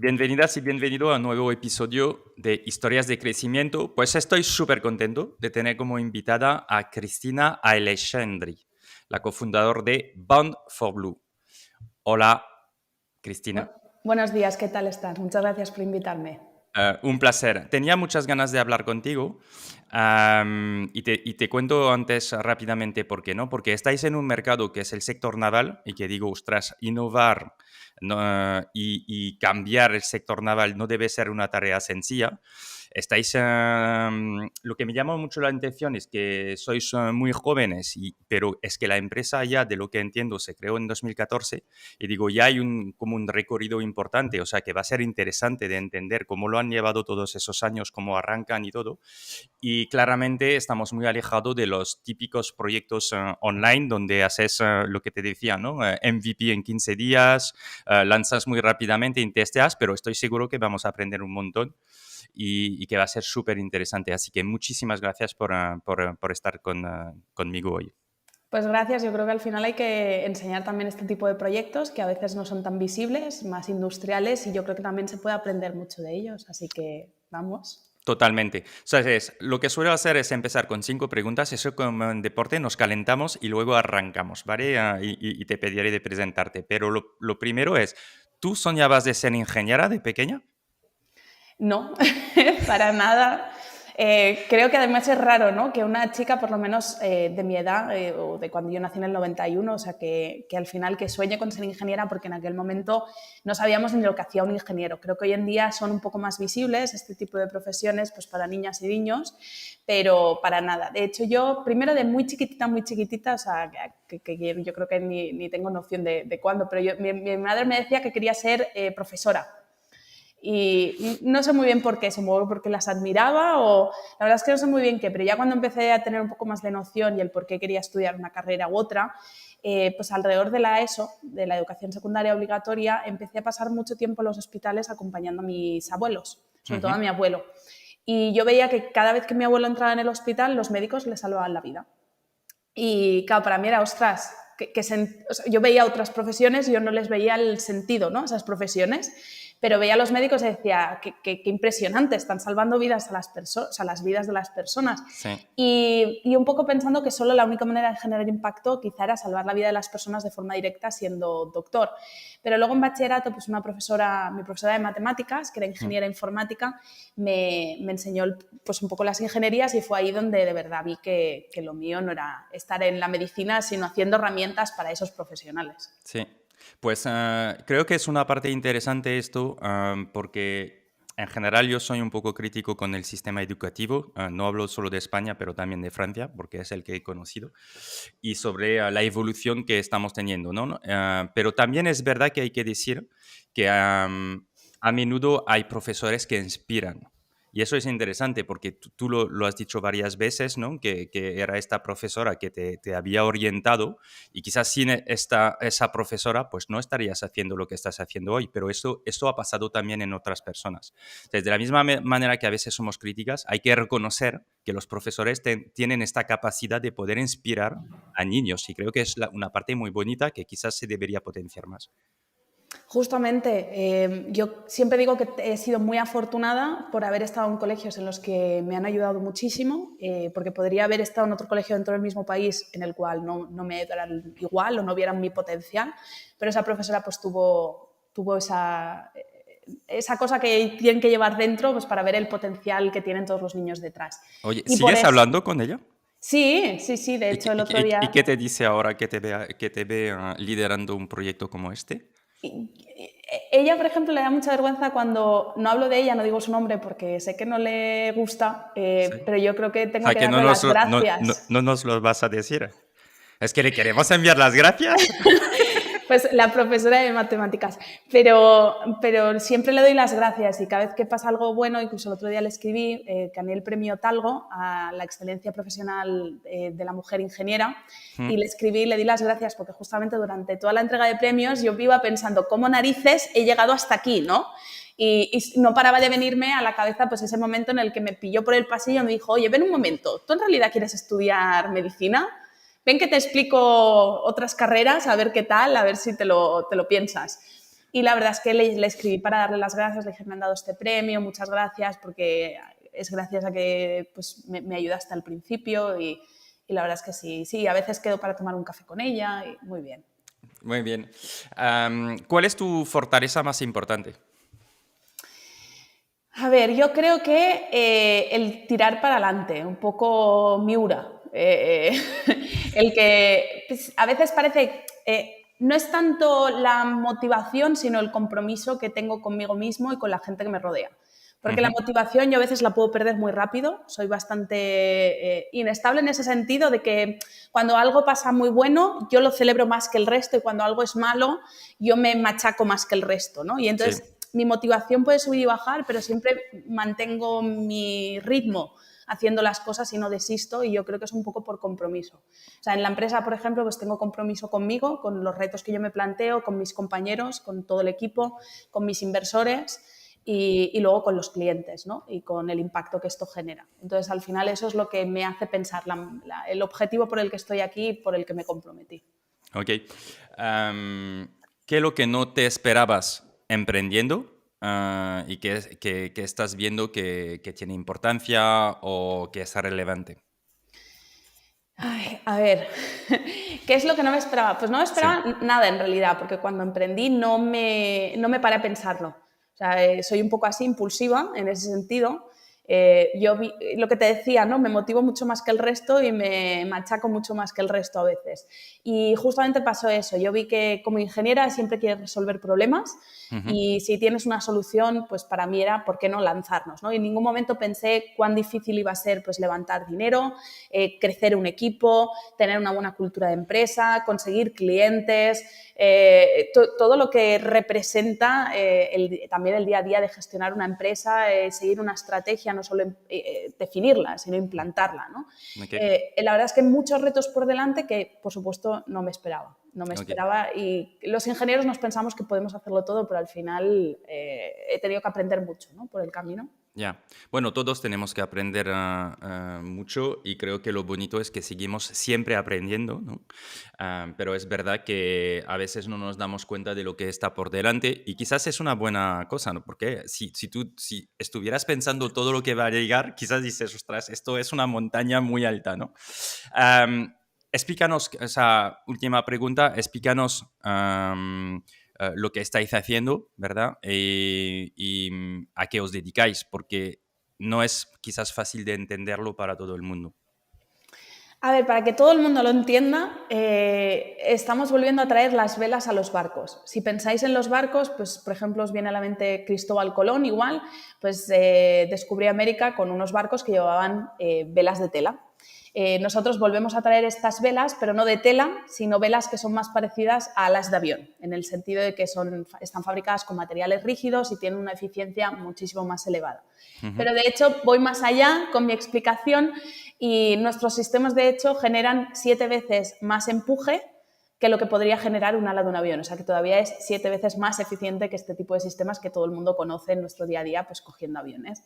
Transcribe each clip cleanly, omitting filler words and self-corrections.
Bienvenidas y bienvenido a un nuevo episodio de Historias de Crecimiento. Pues estoy súper contento de tener como invitada a Cristina Aleixandri, la cofundadora de Bond for Blue. Hola, Cristina. Buenos días, ¿qué tal estás? Muchas gracias por invitarme. Un placer. Tenía muchas ganas de hablar contigo y te cuento antes rápidamente por qué, ¿no? Porque estáis en un mercado que es el sector naval y que digo, ostras, innovar y cambiar el sector naval no debe ser una tarea sencilla. Estáis, lo que me llama mucho la atención es que sois muy jóvenes, pero es que la empresa ya, de lo que entiendo, se creó en 2014 y digo, ya hay como un recorrido importante, o sea que va a ser interesante de entender cómo lo han llevado todos esos años, cómo arrancan y todo. Y claramente estamos muy alejados de los típicos proyectos online donde haces lo que te decía, ¿no? MVP en 15 días, lanzas muy rápidamente y testeas, pero estoy seguro que vamos a aprender un montón y que va a ser súper interesante. Así que muchísimas gracias por estar conmigo hoy. Pues gracias, yo creo que al final hay que enseñar también este tipo de proyectos que a veces no son tan visibles, más industriales, y yo creo que también se puede aprender mucho de ellos, así que vamos. Totalmente. O sea, lo que suelo hacer es empezar con 5 preguntas, eso como en deporte nos calentamos y luego arrancamos, ¿vale? Y te pediré de presentarte. Pero lo primero es, ¿tú soñabas de ser ingeniera de pequeña? No, para nada. Creo que además es raro, ¿no? Que una chica, por lo menos de mi edad, o de cuando yo nací en el 91, o sea, que al final que sueñe con ser ingeniera, porque en aquel momento no sabíamos ni lo que hacía un ingeniero. Creo que hoy en día son un poco más visibles este tipo de profesiones pues para niñas y niños, pero para nada. De hecho, yo primero de muy chiquitita, o sea, que yo creo que ni tengo noción de cuándo, pero mi madre me decía que quería ser profesora. Y no sé muy bien por qué, supongo porque las admiraba o la verdad es que no sé muy bien qué, pero ya cuando empecé a tener un poco más de noción y el por qué quería estudiar una carrera u otra, pues alrededor de la ESO, de la educación secundaria obligatoria, empecé a pasar mucho tiempo en los hospitales acompañando a mis abuelos, sobre todo a mi abuelo. Y yo veía que cada vez que mi abuelo entraba en el hospital, los médicos le salvaban la vida. Y claro, para mí era, ostras, o sea, yo veía otras profesiones y yo no les veía el sentido, ¿no? Esas profesiones, pero veía a los médicos y decía, qué impresionante, están salvando vidas a las personas, o sea, las vidas de las personas. Sí. Y un poco pensando que solo la única manera de generar impacto quizá era salvar la vida de las personas de forma directa siendo doctor. Pero luego en bachillerato, pues mi profesora de matemáticas, que era ingeniera informática, me enseñó pues un poco las ingenierías y fue ahí donde de verdad vi que lo mío no era estar en la medicina, sino haciendo herramientas para esos profesionales. Sí, pues creo que es una parte interesante esto porque en general yo soy un poco crítico con el sistema educativo, no hablo solo de España, pero también de Francia, porque es el que he conocido, y sobre la evolución que estamos teniendo, ¿no? Pero también es verdad que hay que decir que a menudo hay profesores que inspiran. Y eso es interesante porque tú lo has dicho varias veces, ¿no? Que era esta profesora que te había orientado y quizás sin esa profesora, pues no estarías haciendo lo que estás haciendo hoy, pero esto ha pasado también en otras personas. Entonces, de la misma manera que a veces somos críticas, hay que reconocer que los profesores tienen esta capacidad de poder inspirar a niños y creo que es una parte muy bonita que quizás se debería potenciar más. Justamente, yo siempre digo que he sido muy afortunada por haber estado en colegios en los que me han ayudado muchísimo, porque podría haber estado en otro colegio dentro del mismo país en el cual no me ayudaran igual o no vieran mi potencial, pero esa profesora pues tuvo esa cosa que tienen que llevar dentro pues, para ver el potencial que tienen todos los niños detrás. Oye, Y por ¿sigues eso, hablando con ella? sí, de hecho el otro ¿Y día... qué te dice ahora que te ve liderando un proyecto como este? Ella, por ejemplo, le da mucha vergüenza cuando no hablo de ella, no digo su nombre porque sé que no le gusta, Sí. pero yo creo que O tengo sea, que que darle las gracias. no nos lo vas a decir. Es que le queremos enviar las gracias. Pues la profesora de matemáticas, pero siempre le doy las gracias y cada vez que pasa algo bueno, incluso el otro día le escribí, gané el premio Talgo a la excelencia profesional de la mujer ingeniera y le escribí y le di las gracias porque justamente durante toda la entrega de premios yo iba pensando cómo narices he llegado hasta aquí, ¿no? Y no paraba de venirme a la cabeza pues ese momento en el que me pilló por el pasillo y me dijo, oye, ven un momento, ¿tú en realidad quieres estudiar medicina? Ven que te explico otras carreras, a ver qué tal, a ver si te lo piensas. Y la verdad es que le escribí para darle las gracias, le dije, me han dado este premio, muchas gracias, porque es gracias a que pues, me ayuda hasta el principio y la verdad es que sí, a veces quedo para tomar un café con ella y muy bien. Muy bien. ¿Cuál es tu fortaleza más importante? A ver, yo creo que el tirar para adelante, un poco Miura. El que pues, a veces parece, no es tanto la motivación, sino el compromiso que tengo conmigo mismo y con la gente que me rodea. Porque la motivación yo a veces la puedo perder muy rápido, soy bastante inestable en ese sentido de que cuando algo pasa muy bueno, yo lo celebro más que el resto y cuando algo es malo, yo me machaco más que el resto, ¿no? Y Sí. entonces mi motivación puede subir y bajar, pero siempre mantengo mi ritmo haciendo las cosas y no desisto y yo creo que es un poco por compromiso. O sea, en la empresa, por ejemplo, pues tengo compromiso conmigo, con los retos que yo me planteo, con mis compañeros, con todo el equipo, con mis inversores y luego con los clientes, ¿no? Y con el impacto que esto genera. Entonces, al final eso es lo que me hace pensar el objetivo por el que estoy aquí y por el que me comprometí. Ok. ¿Qué es lo que no te esperabas emprendiendo y que estás viendo que tiene importancia o que es relevante? Ay, a ver, ¿qué es lo que no me esperaba? Pues no me Sí. esperaba nada en realidad, porque cuando emprendí no me paré a pensarlo. O sea, soy un poco así impulsiva en ese sentido. Yo lo que te decía, ¿no? Me motivo mucho más que el resto y me machaco mucho más que el resto a veces. Y justamente pasó eso. Yo vi que como ingeniera siempre quieres resolver problemas Ujú. y si tienes una solución, pues para mí era, ¿por qué no lanzarnos? ¿No? Y en ningún momento pensé cuán difícil iba a ser pues, levantar dinero, crecer un equipo, tener una buena cultura de empresa, conseguir clientes, todo lo que representa también el día a día de gestionar una empresa, seguir una estrategia, no solo definirla, sino implantarla, ¿no? Ok, La verdad es que muchos retos por delante que, por supuesto, no me esperaba. No me ok. esperaba y los ingenieros nos pensamos que podemos hacerlo todo, pero al final he tenido que aprender mucho, ¿no? Por el camino. Ya. Bueno, todos tenemos que aprender mucho y creo que lo bonito es que seguimos siempre aprendiendo, ¿no? Pero es verdad que a veces no nos damos cuenta de lo que está por delante y quizás es una buena cosa, ¿no? Porque si estuvieras pensando todo lo que va a llegar, quizás dices, ostras, esto es una montaña muy alta, ¿no? Explícanos, esa última pregunta, explícanos lo que estáis haciendo, ¿verdad? Y a qué os dedicáis, porque no es quizás fácil de entenderlo para todo el mundo. A ver, para que todo el mundo lo entienda, estamos volviendo a traer las velas a los barcos. Si pensáis en los barcos, pues por ejemplo os viene a la mente Cristóbal Colón igual, pues descubrió América con unos barcos que llevaban velas de tela. Nosotros volvemos a traer estas velas, pero no de tela, sino velas que son más parecidas a las de avión, en el sentido de que están fabricadas con materiales rígidos y tienen una eficiencia muchísimo más elevada. Ujú. Pero de hecho voy más allá con mi explicación y nuestros sistemas de hecho generan 7 veces más empuje que lo que podría generar un ala de un avión. O sea que todavía es 7 veces más eficiente que este tipo de sistemas que todo el mundo conoce en nuestro día a día, pues cogiendo aviones.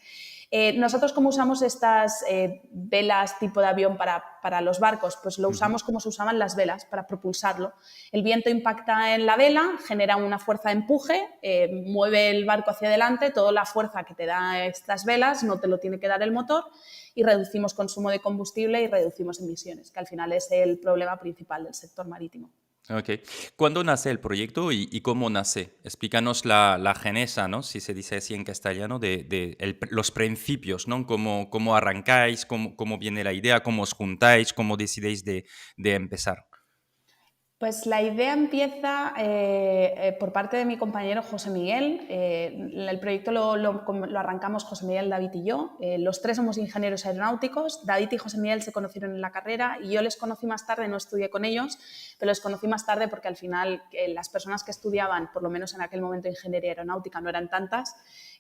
Nosotros, ¿cómo usamos estas velas tipo de avión para los barcos? Pues lo Ujú. usamos como se usaban las velas, para propulsarlo. El viento impacta en la vela, genera una fuerza de empuje, mueve el barco hacia adelante, toda la fuerza que te da estas velas no te lo tiene que dar el motor y reducimos consumo de combustible y reducimos emisiones, que al final es el problema principal del sector marítimo. Ok. ¿Cuándo nace el proyecto y cómo nace? Explícanos la genesa, ¿no? Si se dice así en castellano, de los principios, ¿no? ¿Cómo arrancáis? ¿Cómo viene la idea? ¿Cómo os juntáis? ¿Cómo decidéis de empezar? Pues la idea empieza por parte de mi compañero José Miguel. El proyecto lo arrancamos José Miguel, David y yo. Los tres somos ingenieros aeronáuticos. David y José Miguel se conocieron en la carrera y yo les conocí más tarde, no estudié con ellos, pero les conocí más tarde porque al final las personas que estudiaban, por lo menos en aquel momento, ingeniería aeronáutica no eran tantas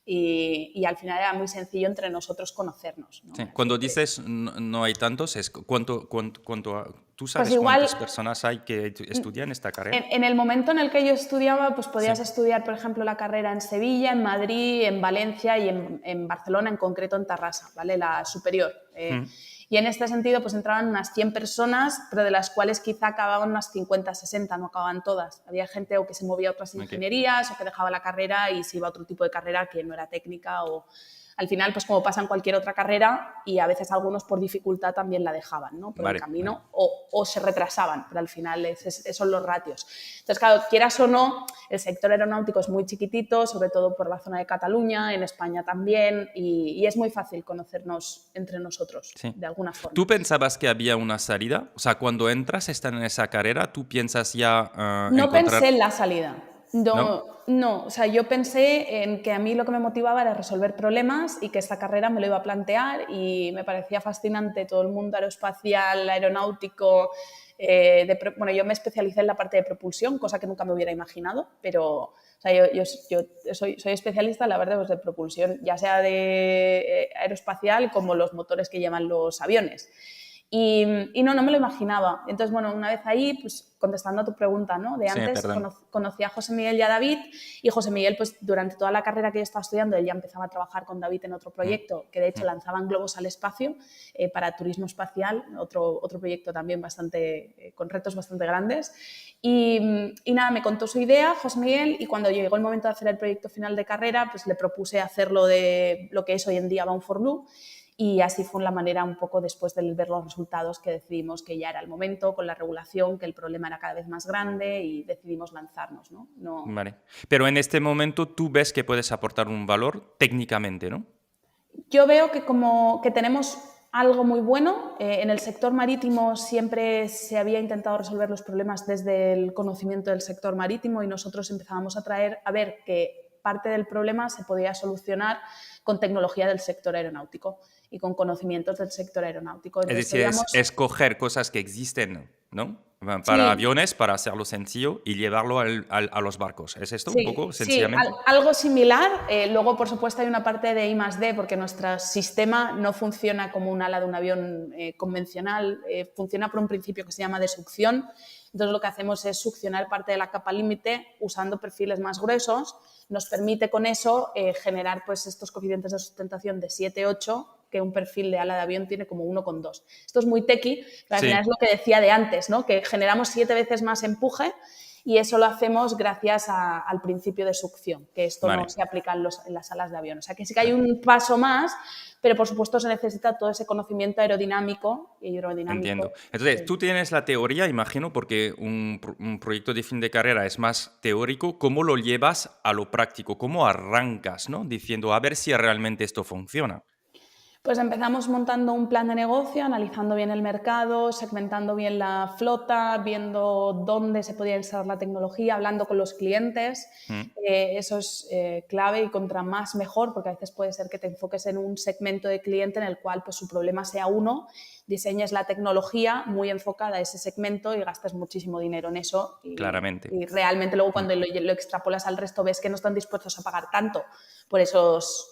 y al final era muy sencillo entre nosotros conocernos, ¿no? Sí. Así Cuando que, dices no hay tantos, es ¿tú pues sabes igual cuántas personas hay que estudian esta carrera? en el momento en el que yo estudiaba, pues Sí. podías estudiar, por ejemplo, la carrera en Sevilla, en Madrid, en Valencia y en Barcelona, en concreto en Tarrasa, ¿vale? La superior. Mm. Y en este sentido, pues entraban unas 100 personas, pero de las cuales quizá acababan unas 50, 60, no acababan todas. Había gente o que se movía a otras ingenierías o que dejaba la carrera y se iba a otro tipo de carrera que no era técnica o... Al final, pues como pasa en cualquier otra carrera, y a veces algunos por dificultad también la dejaban, ¿no? Por el camino, o se retrasaban, pero al final esos son los ratios. Entonces, claro, quieras o no, el sector aeronáutico es muy chiquitito, sobre todo por la zona de Cataluña, en España también, y es muy fácil conocernos entre nosotros, de alguna forma. ¿Tú pensabas que había una salida? O sea, cuando entras, estás en esa carrera, ¿tú piensas ya No encontrar...? pensé en la salida. ¿No? No, o sea, yo pensé en que a mí lo que me motivaba era resolver problemas y que esta carrera me lo iba a plantear y me parecía fascinante todo el mundo aeroespacial, aeronáutico. Bueno, yo me especialicé en la parte de propulsión, cosa que nunca me hubiera imaginado, pero o sea, yo soy especialista, la verdad, pues de propulsión, ya sea de aeroespacial como los motores que llevan los aviones. Y no me lo imaginaba. Entonces, bueno, una vez ahí, pues contestando a tu pregunta, ¿no? De antes, conocí a José Miguel y a David, y José Miguel, pues durante toda la carrera que yo estaba estudiando, él ya empezaba a trabajar con David en otro proyecto, que de hecho lanzaban globos al espacio para turismo espacial, otro proyecto también con retos bastante grandes. Y nada, me contó su idea, José Miguel, y cuando llegó el momento de hacer el proyecto final de carrera, pues le propuse hacerlo de lo que es hoy en día Bound for Blue. Y así fue la manera un poco después de ver los resultados que decidimos que ya era el momento con la regulación, que el problema era cada vez más grande y decidimos lanzarnos, ¿no? Vale. Pero en este momento tú ves que puedes aportar un valor técnicamente, ¿no? Yo veo que tenemos algo muy bueno. En el sector marítimo siempre se había intentado resolver los problemas desde el conocimiento del sector marítimo y nosotros empezábamos a ver que parte del problema se podía solucionar con tecnología del sector aeronáutico y con conocimientos del sector aeronáutico. Es Entonces, decir, es escoger cosas que existen, ¿no? Para sí, aviones, para hacerlo sencillo y llevarlo a los barcos. ¿Es esto un poco, sí, sencillamente? algo similar. Luego, por supuesto, hay una parte de I+D porque nuestro sistema no funciona como un ala de un avión convencional, funciona por un principio que se llama de succión. Entonces, lo que hacemos es succionar parte de la capa límite usando perfiles más gruesos. Nos permite con eso generar pues, estos coeficientes de sustentación de 7, 8, que un perfil de ala de avión tiene como 1,2. Esto es muy techy, pero al final es lo que decía de antes, ¿no? Que generamos 7 veces más empuje y eso lo hacemos gracias al principio de succión, que esto no se aplica en las alas de avión. O sea que sí que hay un paso más, pero por supuesto se necesita todo ese conocimiento aerodinámico y hidrodinámico. Entiendo. Entonces, tú tienes la teoría, imagino, porque un proyecto de fin de carrera es más teórico. ¿Cómo lo llevas a lo práctico? ¿Cómo arrancas, ¿no? Diciendo, a ver si realmente esto funciona. Pues empezamos montando un plan de negocio, analizando bien el mercado, segmentando bien la flota, viendo dónde se podía instalar la tecnología, hablando con los clientes. Eso es clave y contra más mejor, porque a veces puede ser que te enfoques en un segmento de cliente en el cual pues, su problema sea uno, diseñes la tecnología muy enfocada a ese segmento y gastes muchísimo dinero en eso. Claramente. Y realmente luego cuando lo extrapolas al resto ves que no están dispuestos a pagar tanto por esas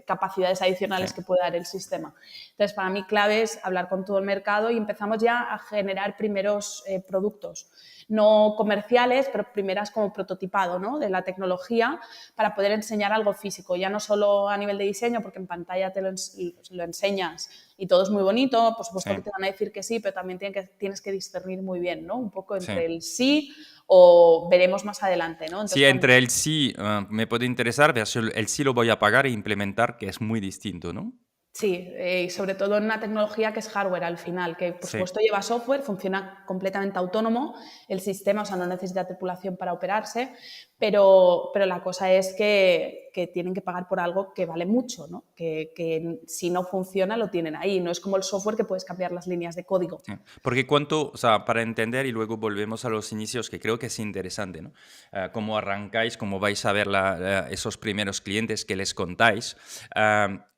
capacidades adicionales que puede dar el sistema. Entonces, para mí clave es hablar con todo el mercado y empezamos ya a generar primeros productos, no comerciales, pero primeras como prototipado, ¿no? De la tecnología para poder enseñar algo físico, ya no solo a nivel de diseño, porque en pantalla te lo enseñas y todo es muy bonito, por supuesto que te van a decir que sí, pero también tienes que discernir muy bien, ¿no? Un poco entre el sí o veremos más adelante, ¿no? Entonces, Sí, entre el sí me puede interesar, pero el sí lo voy a pagar e implementar, que es muy distinto, ¿no? Sí, y sobre todo en una tecnología que es hardware al final, que por supuesto lleva software, funciona completamente autónomo el sistema, o sea, no necesita tripulación para operarse, pero la cosa es que tienen que pagar por algo que vale mucho, ¿no? Que si no funciona lo tienen ahí, no es como el software que puedes cambiar las líneas de código. Sí. Porque o sea, para entender y luego volvemos a los inicios, que creo que es interesante, ¿no? Cómo arrancáis, cómo vais a ver esos primeros clientes que les contáis.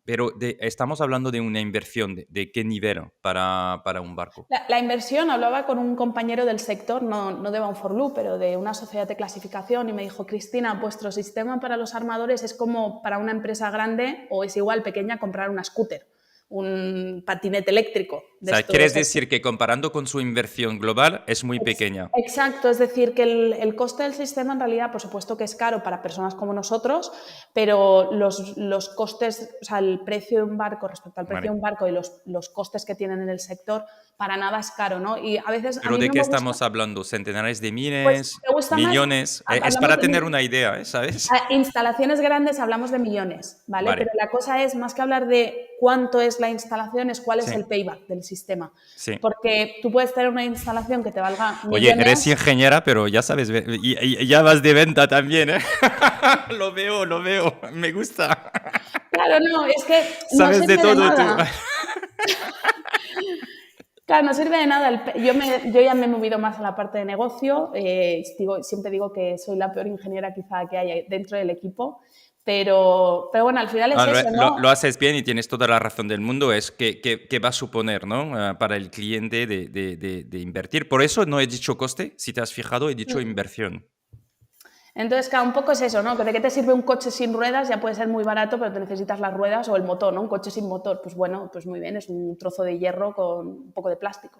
Pero estamos hablando de una inversión, ¿de qué nivel para un barco? La inversión, hablaba con un compañero del sector, no de Bound for Blue, pero de una sociedad de clasificación y me dijo, Cristina, vuestro sistema para los armadores es como para una empresa grande o es igual pequeña comprar una scooter, un patinete eléctrico. O de sea, estos. quieres decir que comparando con su inversión global es muy pequeña. Exacto, es decir, que el coste del sistema en realidad, por supuesto que es caro para personas como nosotros, pero los costes, o sea, el precio de un barco respecto al precio Vale. de un barco y los costes que tienen en el sector, para nada es caro, ¿no? Y a veces a ¿Pero mí de no qué me gusta, estamos hablando? ¿Centenares de pues, miles? ¿te gusta más? ¿Millones? Es Hablamos para de tener una idea, ¿sabes? instalaciones grandes, hablamos de millones, ¿vale? Vale, Pero la cosa es, más que hablar de cuánto es la instalación, es cuál es sí, el payback del sistema. sí. Porque tú puedes tener una instalación que te valga Oye, eres millones. ingeniera, pero ya sabes, y ya vas de venta también, ¿eh? Lo veo, me gusta. Claro, no, es que no Sabes de sirve de todo tú. nada. Claro, no sirve de nada. Yo ya me he movido más a la parte de negocio. Siempre digo que soy la peor ingeniera quizá que hay dentro del equipo. Pero bueno, al final es Ah, eso, lo ¿no? haces bien y tienes toda la razón del mundo. Es que va a suponer, ¿no? Para el cliente de invertir. Por eso no he dicho coste. Si te has fijado, he dicho inversión. Entonces, claro, un poco es eso, ¿no? ¿De qué te sirve un coche sin ruedas? Ya puede ser muy barato, pero te necesitas las ruedas o el motor, ¿no? Un coche sin motor, pues bueno, pues muy bien, es un trozo de hierro con un poco de plástico.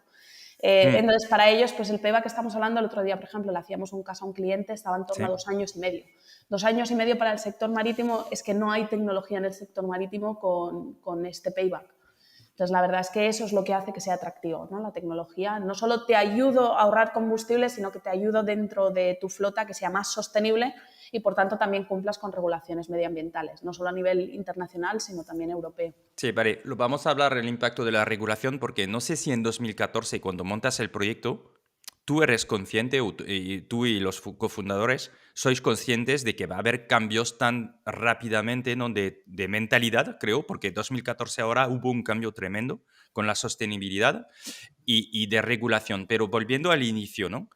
Mm, Entonces, para ellos, pues el payback que estamos hablando, el otro día, por ejemplo, le hacíamos un caso a un cliente, estaba en torno a sí. 2 años y medio. 2 años y medio para el sector marítimo, es que no hay tecnología en el sector marítimo con este payback. Entonces, la verdad es que eso es lo que hace que sea atractivo, ¿no? La tecnología no solo te ayuda a ahorrar combustible, sino que te ayuda dentro de tu flota que sea más sostenible y, por tanto, también cumplas con regulaciones medioambientales, no solo a nivel internacional, sino también europeo. Sí, vale. Vamos a hablar del impacto de la regulación porque no sé si en 2014, cuando montas el proyecto, tú eres consciente, y tú y los cofundadores sois conscientes de que va a haber cambios tan rápidamente, ¿no? De mentalidad, creo, porque en 2014 ahora hubo un cambio tremendo con la sostenibilidad y de regulación. Pero volviendo al inicio, ¿no?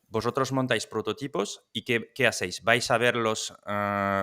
Vosotros montáis prototipos y ¿qué hacéis? ¿Vais a ver los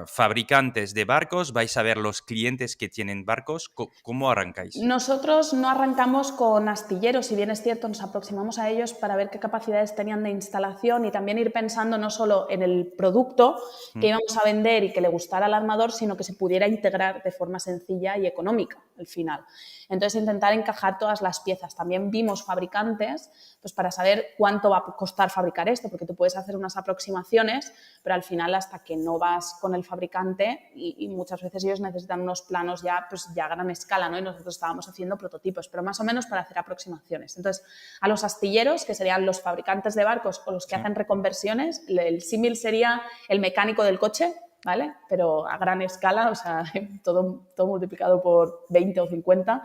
fabricantes de barcos? ¿Vais a ver los clientes que tienen barcos? ¿Cómo arrancáis? Nosotros no arrancamos con astilleros, si bien es cierto, nos aproximamos a ellos para ver qué capacidades tenían de instalación y también ir pensando no solo en el producto que Mm, íbamos a vender y que le gustara al armador, sino que se pudiera integrar de forma sencilla y económica al final. Entonces, intentar encajar todas las piezas. También vimos fabricantes pues, para saber cuánto va a costar fabricar esto, porque tú puedes hacer unas aproximaciones, pero al final hasta que no vas con el fabricante y muchas veces ellos necesitan unos planos ya, pues, ya a gran escala, ¿no? Y nosotros estábamos haciendo prototipos, pero más o menos para hacer aproximaciones. Entonces, a los astilleros, que serían los fabricantes de barcos o los que sí. hacen reconversiones, el símil sería el mecánico del coche, ¿vale? Pero a gran escala, o sea, todo multiplicado por 20 o 50.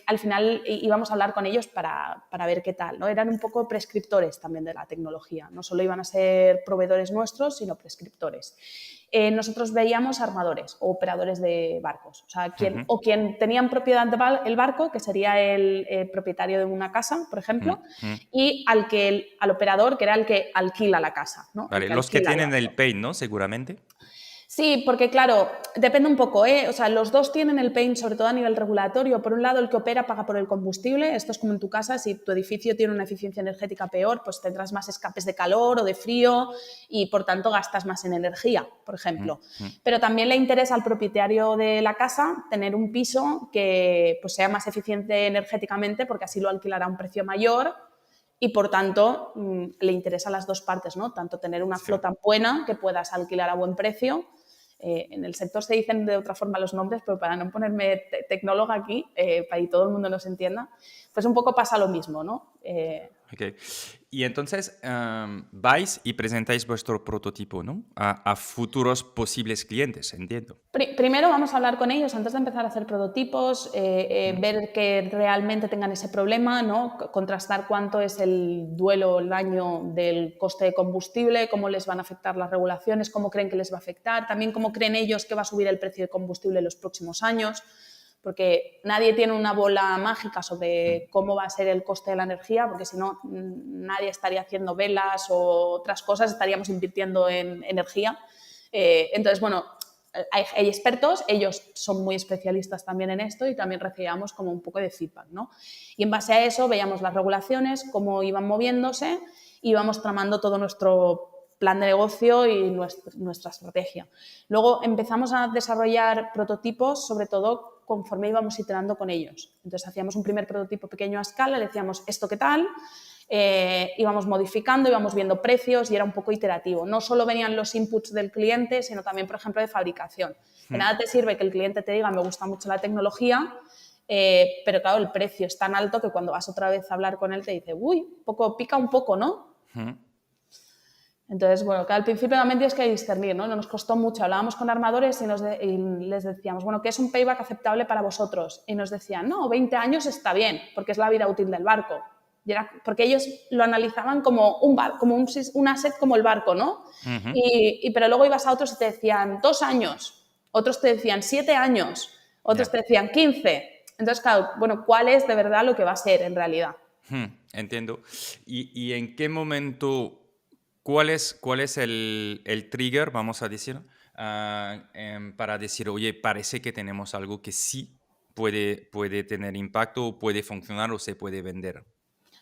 Al final íbamos a hablar con ellos para ver qué tal, ¿no? Eran un poco prescriptores también de la tecnología, no solo iban a ser proveedores nuestros, sino prescriptores. Nosotros veíamos armadores o operadores de barcos, o sea, Ujú, quien tenían propiedad del barco, que sería el propietario de una casa, por mm, ejemplo, mm. y al operador, que era el que alquila la casa, ¿no? El Vale, que los que alquila el tienen barco. el paint, ¿no? Seguramente. Sí, porque claro, depende un poco, ¿eh? O sea, los dos tienen el pain, sobre todo a nivel regulatorio. Por un lado, el que opera paga por el combustible. Esto es como en tu casa, si tu edificio tiene una eficiencia energética peor, pues tendrás más escapes de calor o de frío y por tanto gastas más en energía, por Mm, ejemplo. mm. Pero también le interesa al propietario de la casa tener un piso que pues, sea más eficiente energéticamente porque así lo alquilará a un precio mayor y por tanto le interesa a las dos partes, ¿no? Tanto tener una Sí. flota buena que puedas alquilar a buen precio. En el sector se dicen de otra forma los nombres, pero para no ponerme tecnóloga aquí, para que todo el mundo nos entienda, pues un poco pasa lo mismo, ¿no? Ok. Y entonces vais y presentáis vuestro prototipo, ¿no? A futuros posibles clientes, entiendo. Primero vamos a hablar con ellos antes de empezar a hacer prototipos, Mm, ver que realmente tengan ese problema, ¿no? Contrastar cuánto es el duelo o el daño del coste de combustible, cómo les van a afectar las regulaciones, cómo creen que les va a afectar, también cómo creen ellos que va a subir el precio de combustible en los próximos años, porque nadie tiene una bola mágica mm. sobre cómo va a ser el coste de la energía, porque si no, nadie estaría haciendo velas o otras cosas, estaríamos invirtiendo en energía. Entonces, bueno, hay expertos, ellos son muy especialistas también en esto y también recibíamos como un poco de feedback, ¿no? Y en base a eso veíamos las regulaciones, cómo iban moviéndose y íbamos tramando todo nuestro plan de negocio y nuestra estrategia. Luego empezamos a desarrollar prototipos, sobre todo conforme íbamos iterando con ellos. Entonces hacíamos un primer prototipo pequeño a escala, le decíamos ¿esto qué tal? Íbamos modificando, íbamos viendo precios y era un poco iterativo. No solo venían los inputs del cliente, sino también, por ejemplo, de fabricación. De nada te sirve que el cliente te diga me gusta mucho la tecnología, pero claro, el precio es tan alto que cuando vas otra vez a hablar con él te dice, uy, pica un poco, ¿no? Entonces, bueno, que al principio también tienes que discernir, ¿no? No nos costó mucho. Hablábamos con armadores y les decíamos, bueno, ¿qué es un payback aceptable para vosotros? Y nos decían, no, 20 años está bien, porque es la vida útil del barco. Porque ellos lo analizaban como un barco, como un asset como el barco, ¿no? Pero luego ibas a otros y te decían 2 años, otros te decían 7 años, otros te decían 15. Entonces, claro, bueno, ¿cuál es de verdad lo que va a ser en realidad? Entiendo. ¿Y en qué momento, cuál es el trigger, vamos a decir, para decir, oye, parece que tenemos algo que sí puede tener impacto, o puede funcionar o se puede vender?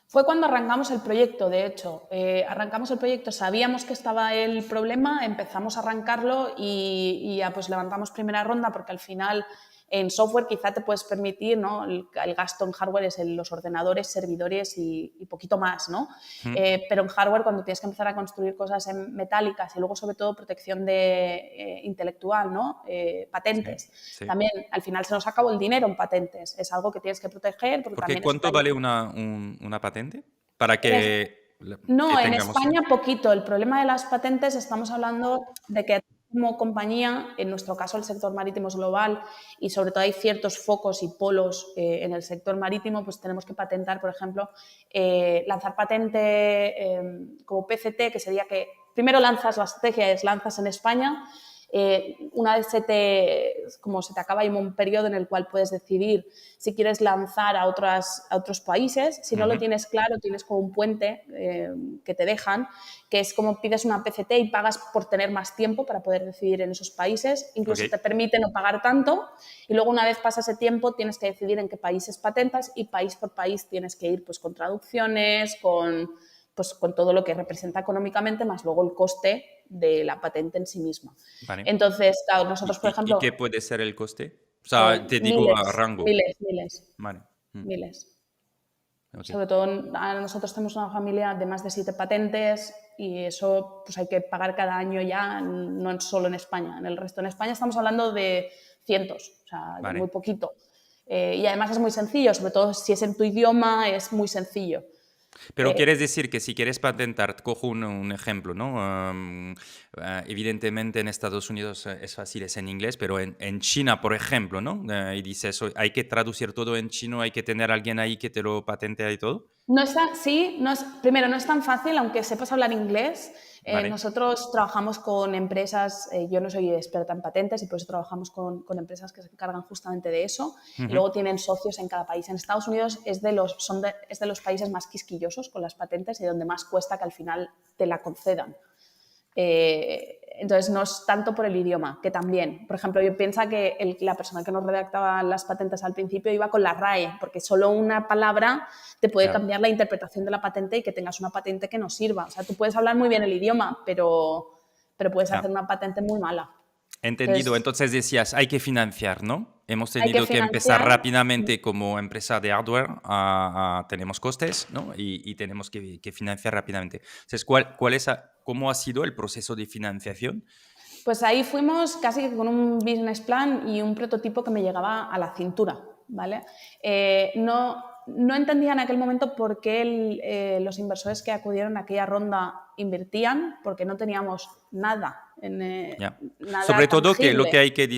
Fue cuando arrancamos el proyecto, de hecho. Arrancamos el proyecto, sabíamos que estaba el problema, empezamos a arrancarlo y ya pues levantamos primera ronda porque al final en software quizá te puedes permitir, ¿no? El gasto en hardware es en los ordenadores, servidores y poquito más, ¿no? Pero en hardware cuando tienes que empezar a construir cosas metálicas y luego sobre todo protección intelectual, ¿no? Patentes. Sí. También al final se nos acabó el dinero en patentes. Es algo que tienes que proteger porque Porque también ¿cuánto España... vale una patente? Para que No, en tengamos... España poquito. El problema de las patentes, estamos hablando de que como compañía, en nuestro caso el sector marítimo es global y sobre todo hay ciertos focos y polos en el sector marítimo, pues tenemos que patentar, por ejemplo, lanzar patente como PCT, que sería que primero lanzas, la estrategia es lanzas en España. Una vez se te acaba hay un periodo en el cual puedes decidir si quieres lanzar a otros países. Si no lo tienes claro, tienes como un puente que te dejan, que es como pides una PCT y pagas por tener más tiempo para poder decidir en esos países. Incluso te permite no pagar tanto y luego una vez pasa ese tiempo tienes que decidir en qué países patentas y país por país tienes que ir pues con traducciones, con todo lo que representa económicamente, más luego el coste de la patente en sí misma. Vale. Entonces, claro, nosotros, por ¿Y ejemplo... qué puede ser el coste? O sea, te digo a rango. Vale. Miles. Okay. Sobre todo nosotros tenemos una familia de más de 7 patentes y eso pues hay que pagar cada año ya, no solo en España. En el resto, en España estamos hablando de cientos, o sea, de muy poquito. Y además es muy sencillo, sobre todo si es en tu idioma, es muy sencillo. Pero quieres decir que si quieres patentar, cojo un ejemplo, ¿no? Evidentemente en Estados Unidos es fácil, es en inglés, pero en China, por ejemplo, ¿no? Y dices, hay que traducir todo en chino, hay que tener a alguien ahí que te lo patente y todo. No es tan, sí, primero, no es tan fácil, aunque sepas hablar inglés. Vale. Nosotros trabajamos con empresas, yo no soy experta en patentes y por eso trabajamos con empresas que se encargan justamente de eso. Y luego tienen socios en cada país. En Estados Unidos es de los países más quisquillosos con las patentes y donde más cuesta que al final te la concedan. Entonces, no es tanto por el idioma, que también. Por ejemplo, yo pienso que la persona que nos redactaba las patentes al principio iba con la RAE, porque solo una palabra te puede cambiar la interpretación de la patente y que tengas una patente que no sirva. O sea, tú puedes hablar muy bien el idioma, pero puedes hacer una patente muy mala. Entendido. Entonces decías, hay que financiar, ¿no? Hemos Hay que tenido que empezar financiar. rápidamente como empresa de hardware, tenemos costes, ¿no? Y tenemos que financiar rápidamente. Entonces, ¿cómo ha sido el proceso de financiación? Pues ahí fuimos casi que con un business plan y un prototipo que me llegaba a la cintura, ¿vale? No entendía en aquel momento por qué los inversores que acudieron a aquella ronda invertían, porque no teníamos nada, nada Sobre todo que lo tangible. que hay que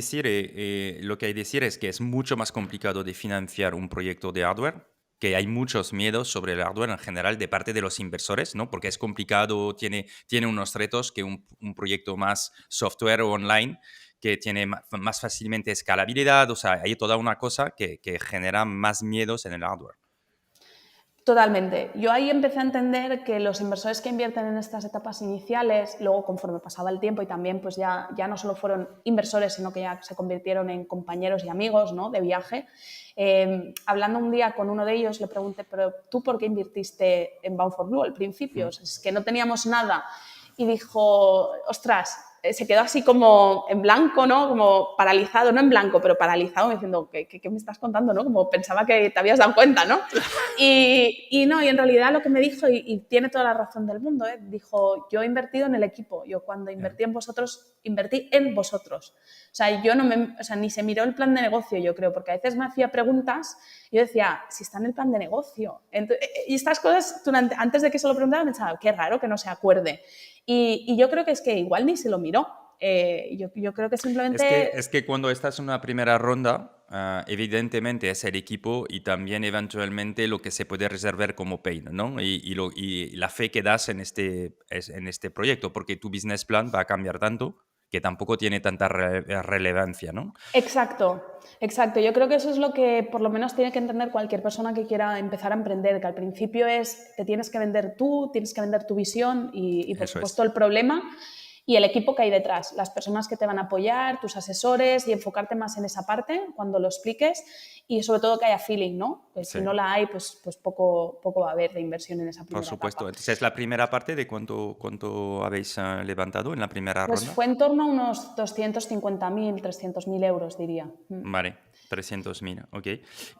decir, es que es mucho más complicado de financiar un proyecto de hardware, que hay muchos miedos sobre el hardware en general de parte de los inversores, ¿no? Porque es complicado, tiene unos retos que un proyecto más software o online, que tiene más fácilmente escalabilidad, o sea, hay toda una cosa que genera más miedos en el hardware. Totalmente. Yo ahí empecé a entender que los inversores que invierten en estas etapas iniciales, luego conforme pasaba el tiempo y también pues ya no solo fueron inversores, sino que ya se convirtieron en compañeros y amigos, ¿no?, de viaje. Hablando un día con uno de ellos le pregunté, pero ¿tú por qué invirtiste en Bound for Blue al principio? O sea, es que no teníamos nada. Y dijo, ostras, se quedó así como en blanco, ¿no? Como paralizado, no en blanco, pero paralizado, diciendo, ¿qué me estás contando, no? Como pensaba que te habías dado cuenta, ¿no? Y no, y en realidad lo que me dijo, y tiene toda la razón del mundo, dijo, yo he invertido en el equipo, yo cuando invertí en vosotros, invertí en vosotros. O sea, yo no o sea, ni se miró el plan de negocio, yo creo, porque a veces me hacía preguntas y yo decía, si está en el plan de negocio. Entonces, y estas cosas, antes de que se lo preguntara, pensaba, qué raro que no se acuerde. Y yo creo que es que igual ni se lo miró. Yo creo que simplemente... Es que cuando estás en una primera ronda, evidentemente es el equipo y también eventualmente lo que se puede reservar como pain, ¿no? Y la fe que das en en este proyecto, porque tu business plan va a cambiar tanto que tampoco tiene tanta relevancia, ¿no? Exacto, exacto. Yo creo que eso es lo que por lo menos tiene que entender cualquier persona que quiera empezar a emprender, que al principio te tienes que vender tú, tienes que vender tu visión y por Eso supuesto es. el problema y el equipo que hay detrás, las personas que te van a apoyar, tus asesores y enfocarte más en esa parte cuando lo expliques y sobre todo que haya feeling, ¿no? Pues Sí, si no la hay, pues poco va a haber de inversión en esa por primera supuesto. etapa. Entonces, la primera parte de cuánto habéis levantado en la primera Pues ronda. fue en torno a unos 250.000, 300.000 euros, diría. Vale, 300.000, ok.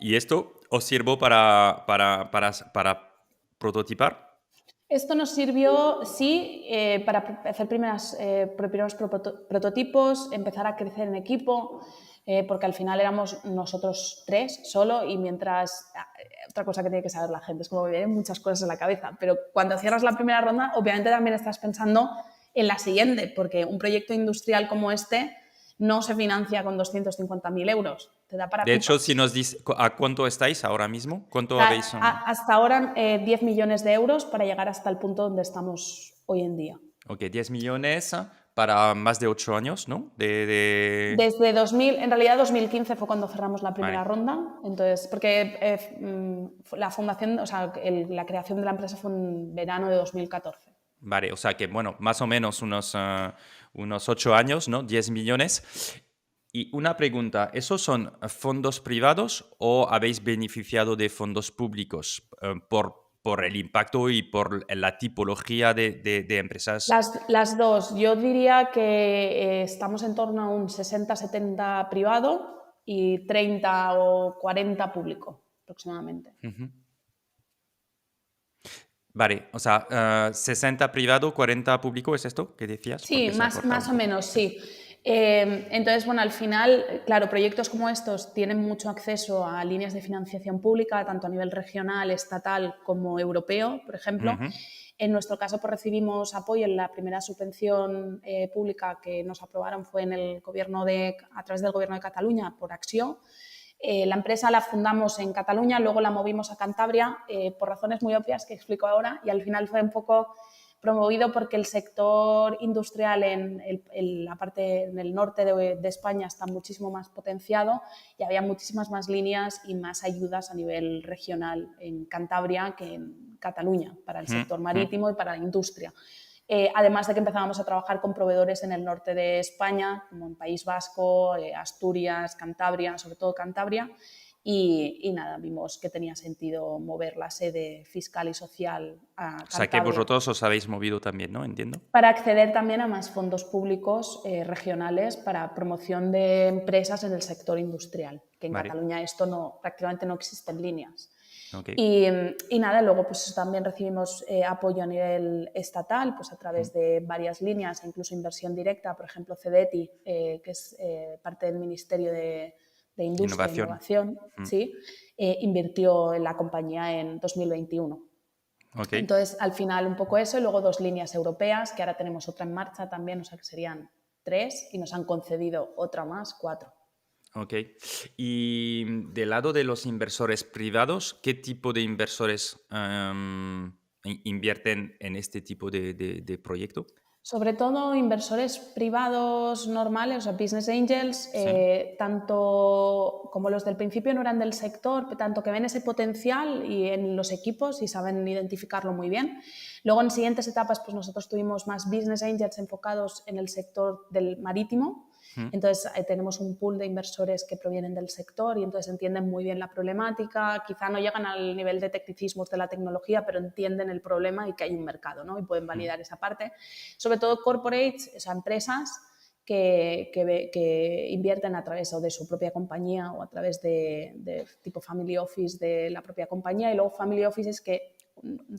¿Y esto os sirvió para prototipar? Esto nos sirvió, sí, para hacer primeros prototipos, empezar a crecer en equipo, porque al final éramos nosotros tres solo y mientras... Otra cosa que tiene que saber la gente, es como que vienen muchas cosas en la cabeza, pero cuando cierras la primera ronda, obviamente también estás pensando en la siguiente, porque un proyecto industrial como este no se financia con 250.000 euros, te da para De hecho, si pipas. nos dice a cuánto estáis ahora mismo, O cuánto sea, habéis... hasta ahora 10 millones de euros para llegar hasta el punto donde estamos hoy en día. ok, 10 millones para más de 8 años, ¿no? Desde 2000, en realidad 2015 fue cuando cerramos la primera Vale, ronda, entonces, porque la fundación, o sea, la creación de la empresa fue en verano de 2014. vale, o sea que, bueno, más o menos unos 8 años, ¿no? 10 millones. Y una pregunta, ¿esos son fondos privados o habéis beneficiado de fondos públicos por el impacto y por la tipología de empresas? Las dos, yo diría que estamos en torno a un 60-70 privado y 30 o 40 público aproximadamente. Ujú. Vale, o sea, 60 privado, 40 público, ¿es esto que decías? Sí, Porque se ha cortado más un o poco. menos, Sí. sí. Entonces, bueno, al final, claro, proyectos como estos tienen mucho acceso a líneas de financiación pública, tanto a nivel regional, estatal como europeo, por ejemplo. Ujú. En nuestro caso, pues recibimos apoyo en la primera subvención pública que nos aprobaron fue en el gobierno a través del gobierno de Cataluña por Acció. La empresa la fundamos en Cataluña, luego la movimos a Cantabria por razones muy obvias que explico ahora y al final fue un poco promovido porque el sector industrial la parte en el norte de España está muchísimo más potenciado y había muchísimas más líneas y más ayudas a nivel regional en Cantabria que en Cataluña para el Ujú, sector ujú. marítimo y para la industria. Además de que empezábamos a trabajar con proveedores en el norte de España, como en País Vasco, Asturias, Cantabria, sobre todo Cantabria, y nada, vimos que tenía sentido mover la sede fiscal y social a O sea que Cantabria vosotros os habéis movido también, ¿no? Entiendo. para acceder también a más fondos públicos regionales para promoción de empresas en el sector industrial, que en Vale, Cataluña esto prácticamente no existen líneas. ok. Y nada, luego pues también recibimos apoyo a nivel estatal, pues a Ujú. través de varias líneas, incluso inversión directa, por ejemplo CEDETI, que es parte del Ministerio de Industria e Innovación. Innovación, Mm, ¿sí? Invirtió en la compañía en 2021. ok. Entonces, al final un poco eso y luego dos líneas europeas, que ahora tenemos otra en marcha también, o sea que serían tres y nos han concedido otra más, cuatro. Ok. Y del lado de los inversores privados, ¿qué tipo de inversores invierten en este tipo de proyecto? Sobre todo inversores privados normales, o sea, business angels, Sí. tanto como los del principio no eran del sector, tanto que ven ese potencial y en los equipos y saben identificarlo muy bien. Luego en siguientes etapas, pues nosotros tuvimos más business angels enfocados en el sector del marítimo, Mm. Entonces, tenemos un pool de inversores que provienen del sector y entonces entienden muy bien la problemática. Quizá no llegan al nivel de tecnicismos de la tecnología, pero entienden el problema y que hay un mercado, ¿no? Y pueden validar esa parte. Sobre todo corporates, o sea, empresas que invierten a través o de su propia compañía o a través de tipo family office de la propia compañía, y luego family offices que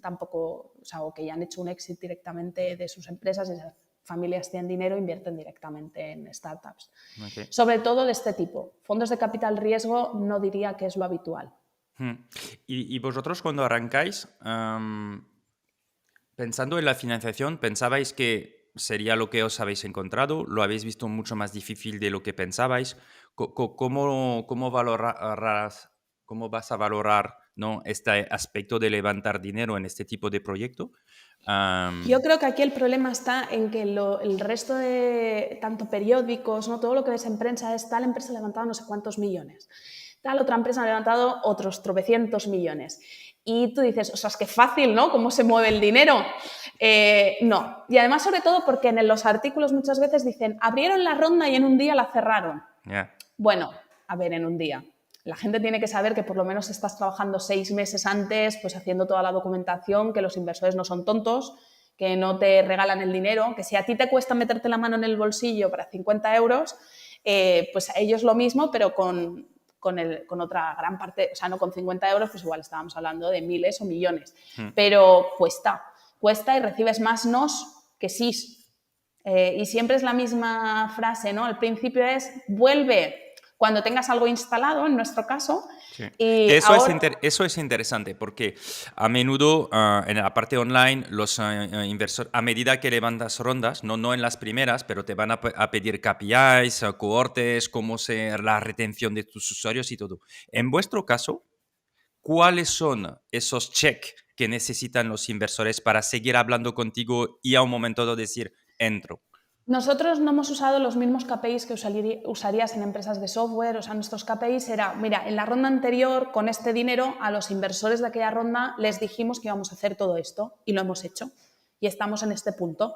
tampoco, o sea, o que ya han hecho un exit directamente de sus empresas, y esas familias tienen dinero e invierten directamente en startups. Okay. Sobre todo de este tipo. Fondos de capital riesgo no diría que es lo habitual. Y vosotros cuando arrancáis, pensando en la financiación, ¿pensabais que sería lo que os habéis encontrado? ¿Lo habéis visto mucho más difícil de lo que pensabais? ¿Cómo vas a valorar, ¿no?, este aspecto de levantar dinero en este tipo de proyecto? Yo creo que aquí el problema está en que el resto de tanto periódicos, ¿no?, todo lo que ves en prensa es tal empresa ha levantado no sé cuántos millones, tal otra empresa ha levantado otros tropecientos millones. Y tú dices, o sea, es que fácil, ¿no? ¿Cómo se mueve el dinero? No. Y además, sobre todo, porque en los artículos muchas veces dicen, abrieron la ronda y en un día la cerraron. Yeah. Bueno, a ver, en un día. La gente tiene que saber que por lo menos estás trabajando 6 meses antes, pues haciendo toda la documentación, que los inversores no son tontos, que no te regalan el dinero, que si a ti te cuesta meterte la mano en el bolsillo para 50 euros, pues a ellos lo mismo, pero con otra gran parte, o sea, no con 50 euros, pues igual estábamos hablando de miles o millones. Pero cuesta y recibes más nos que sís. Y siempre es la misma frase, ¿no? Al principio es, vuelve cuando tengas algo instalado, en nuestro caso. Sí. Y Eso ahora, eso es interesante porque a menudo en la parte online los inversores, a medida que levantas rondas, no en las primeras, pero te van a pedir KPIs, cohortes, cómo ser la retención de tus usuarios y todo. En vuestro caso, ¿cuáles son esos checks que necesitan los inversores para seguir hablando contigo y a un momento dado decir, entro? nosotros no hemos usado los mismos KPIs que usarías en empresas de software. O sea, nuestros KPIs era, mira, en la ronda anterior, con este dinero, a los inversores de aquella ronda les dijimos que íbamos a hacer todo esto y lo hemos hecho. Y estamos en este punto.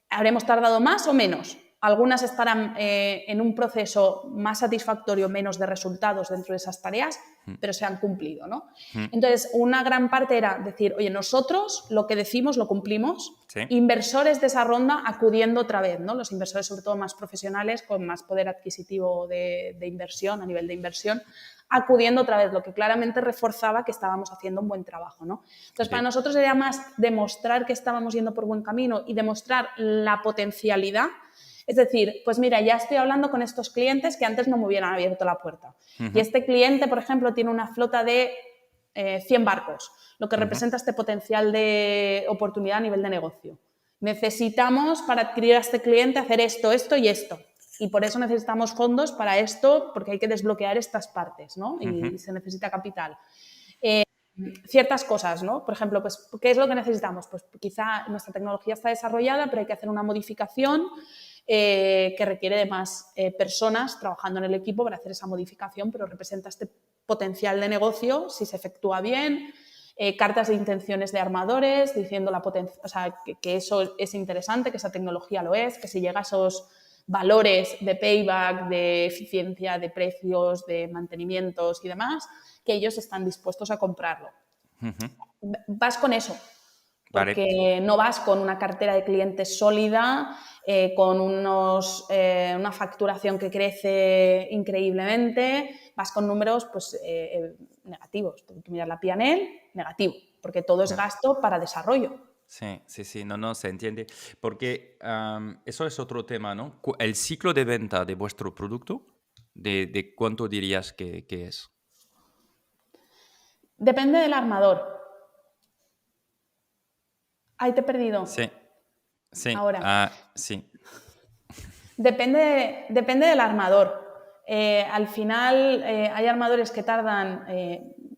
¿Habremos tardado más o menos? Algunas estarán en un proceso más satisfactorio, menos de resultados dentro de esas tareas, pero se han cumplido, ¿no? Entonces, una gran parte era decir, oye, nosotros lo que decimos lo cumplimos. Sí. Inversores de esa ronda acudiendo otra vez, ¿no? Los inversores, sobre todo más profesionales, con más poder adquisitivo de inversión, a nivel de inversión, acudiendo otra vez, lo que claramente reforzaba que estábamos haciendo un buen trabajo, ¿no? Entonces, para nosotros era más demostrar que estábamos yendo por buen camino y demostrar la potencialidad. Es decir, pues mira, ya estoy hablando con estos clientes que antes no me hubieran abierto la puerta. Y este cliente, por ejemplo, tiene una flota de 100 barcos, lo que representa este potencial de oportunidad a nivel de negocio. Necesitamos, para adquirir a este cliente, hacer esto, esto y esto. Y por eso necesitamos fondos para esto, porque hay que desbloquear estas partes, ¿no? Y se necesita capital. Ciertas cosas, ¿no? Por ejemplo, pues, ¿qué es lo que necesitamos? Pues quizá nuestra tecnología está desarrollada, pero hay que hacer una modificación que requiere de más personas trabajando en el equipo para hacer esa modificación, pero representa este potencial de negocio si se efectúa bien. Cartas de intenciones de armadores diciendo o sea, que eso es interesante, que esa tecnología lo es, que si llega a esos valores de payback, de eficiencia, de precios, de mantenimientos y demás, que ellos están dispuestos a comprarlo. Vas con eso, porque no vas con una cartera de clientes sólida, con una facturación que crece increíblemente, vas con números pues, negativos. Tú miras la P&L, negativo, porque todo es gasto para desarrollo. Sí, no, se entiende. Porque eso es otro tema, ¿no? El ciclo de venta de vuestro producto, ¿de cuánto dirías que es? Depende del armador. Ahí te he perdido. Sí, Ahora. sí. Depende del armador. Al final hay armadores que tardan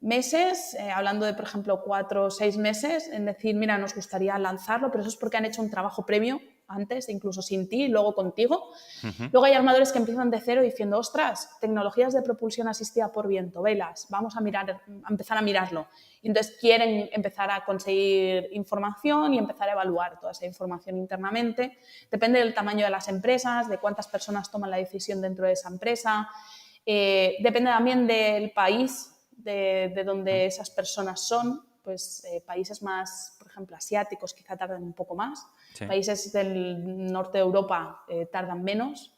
meses, hablando de, por ejemplo, 4 o 6 meses, en decir, mira, nos gustaría lanzarlo, pero eso es porque han hecho un trabajo previo antes, incluso sin ti, luego contigo. Ujú. Luego hay armadores que empiezan de cero diciendo, ostras, tecnologías de propulsión asistida por viento, velas, vamos a empezar a mirarlo. Y entonces quieren empezar a conseguir información y empezar a evaluar toda esa información internamente. Depende del tamaño de las empresas, de cuántas personas toman la decisión dentro de esa empresa. Depende también del país de donde esas personas son. Pues países más, por ejemplo, asiáticos quizá tardan un poco más. Sí. Países del norte de Europa tardan menos.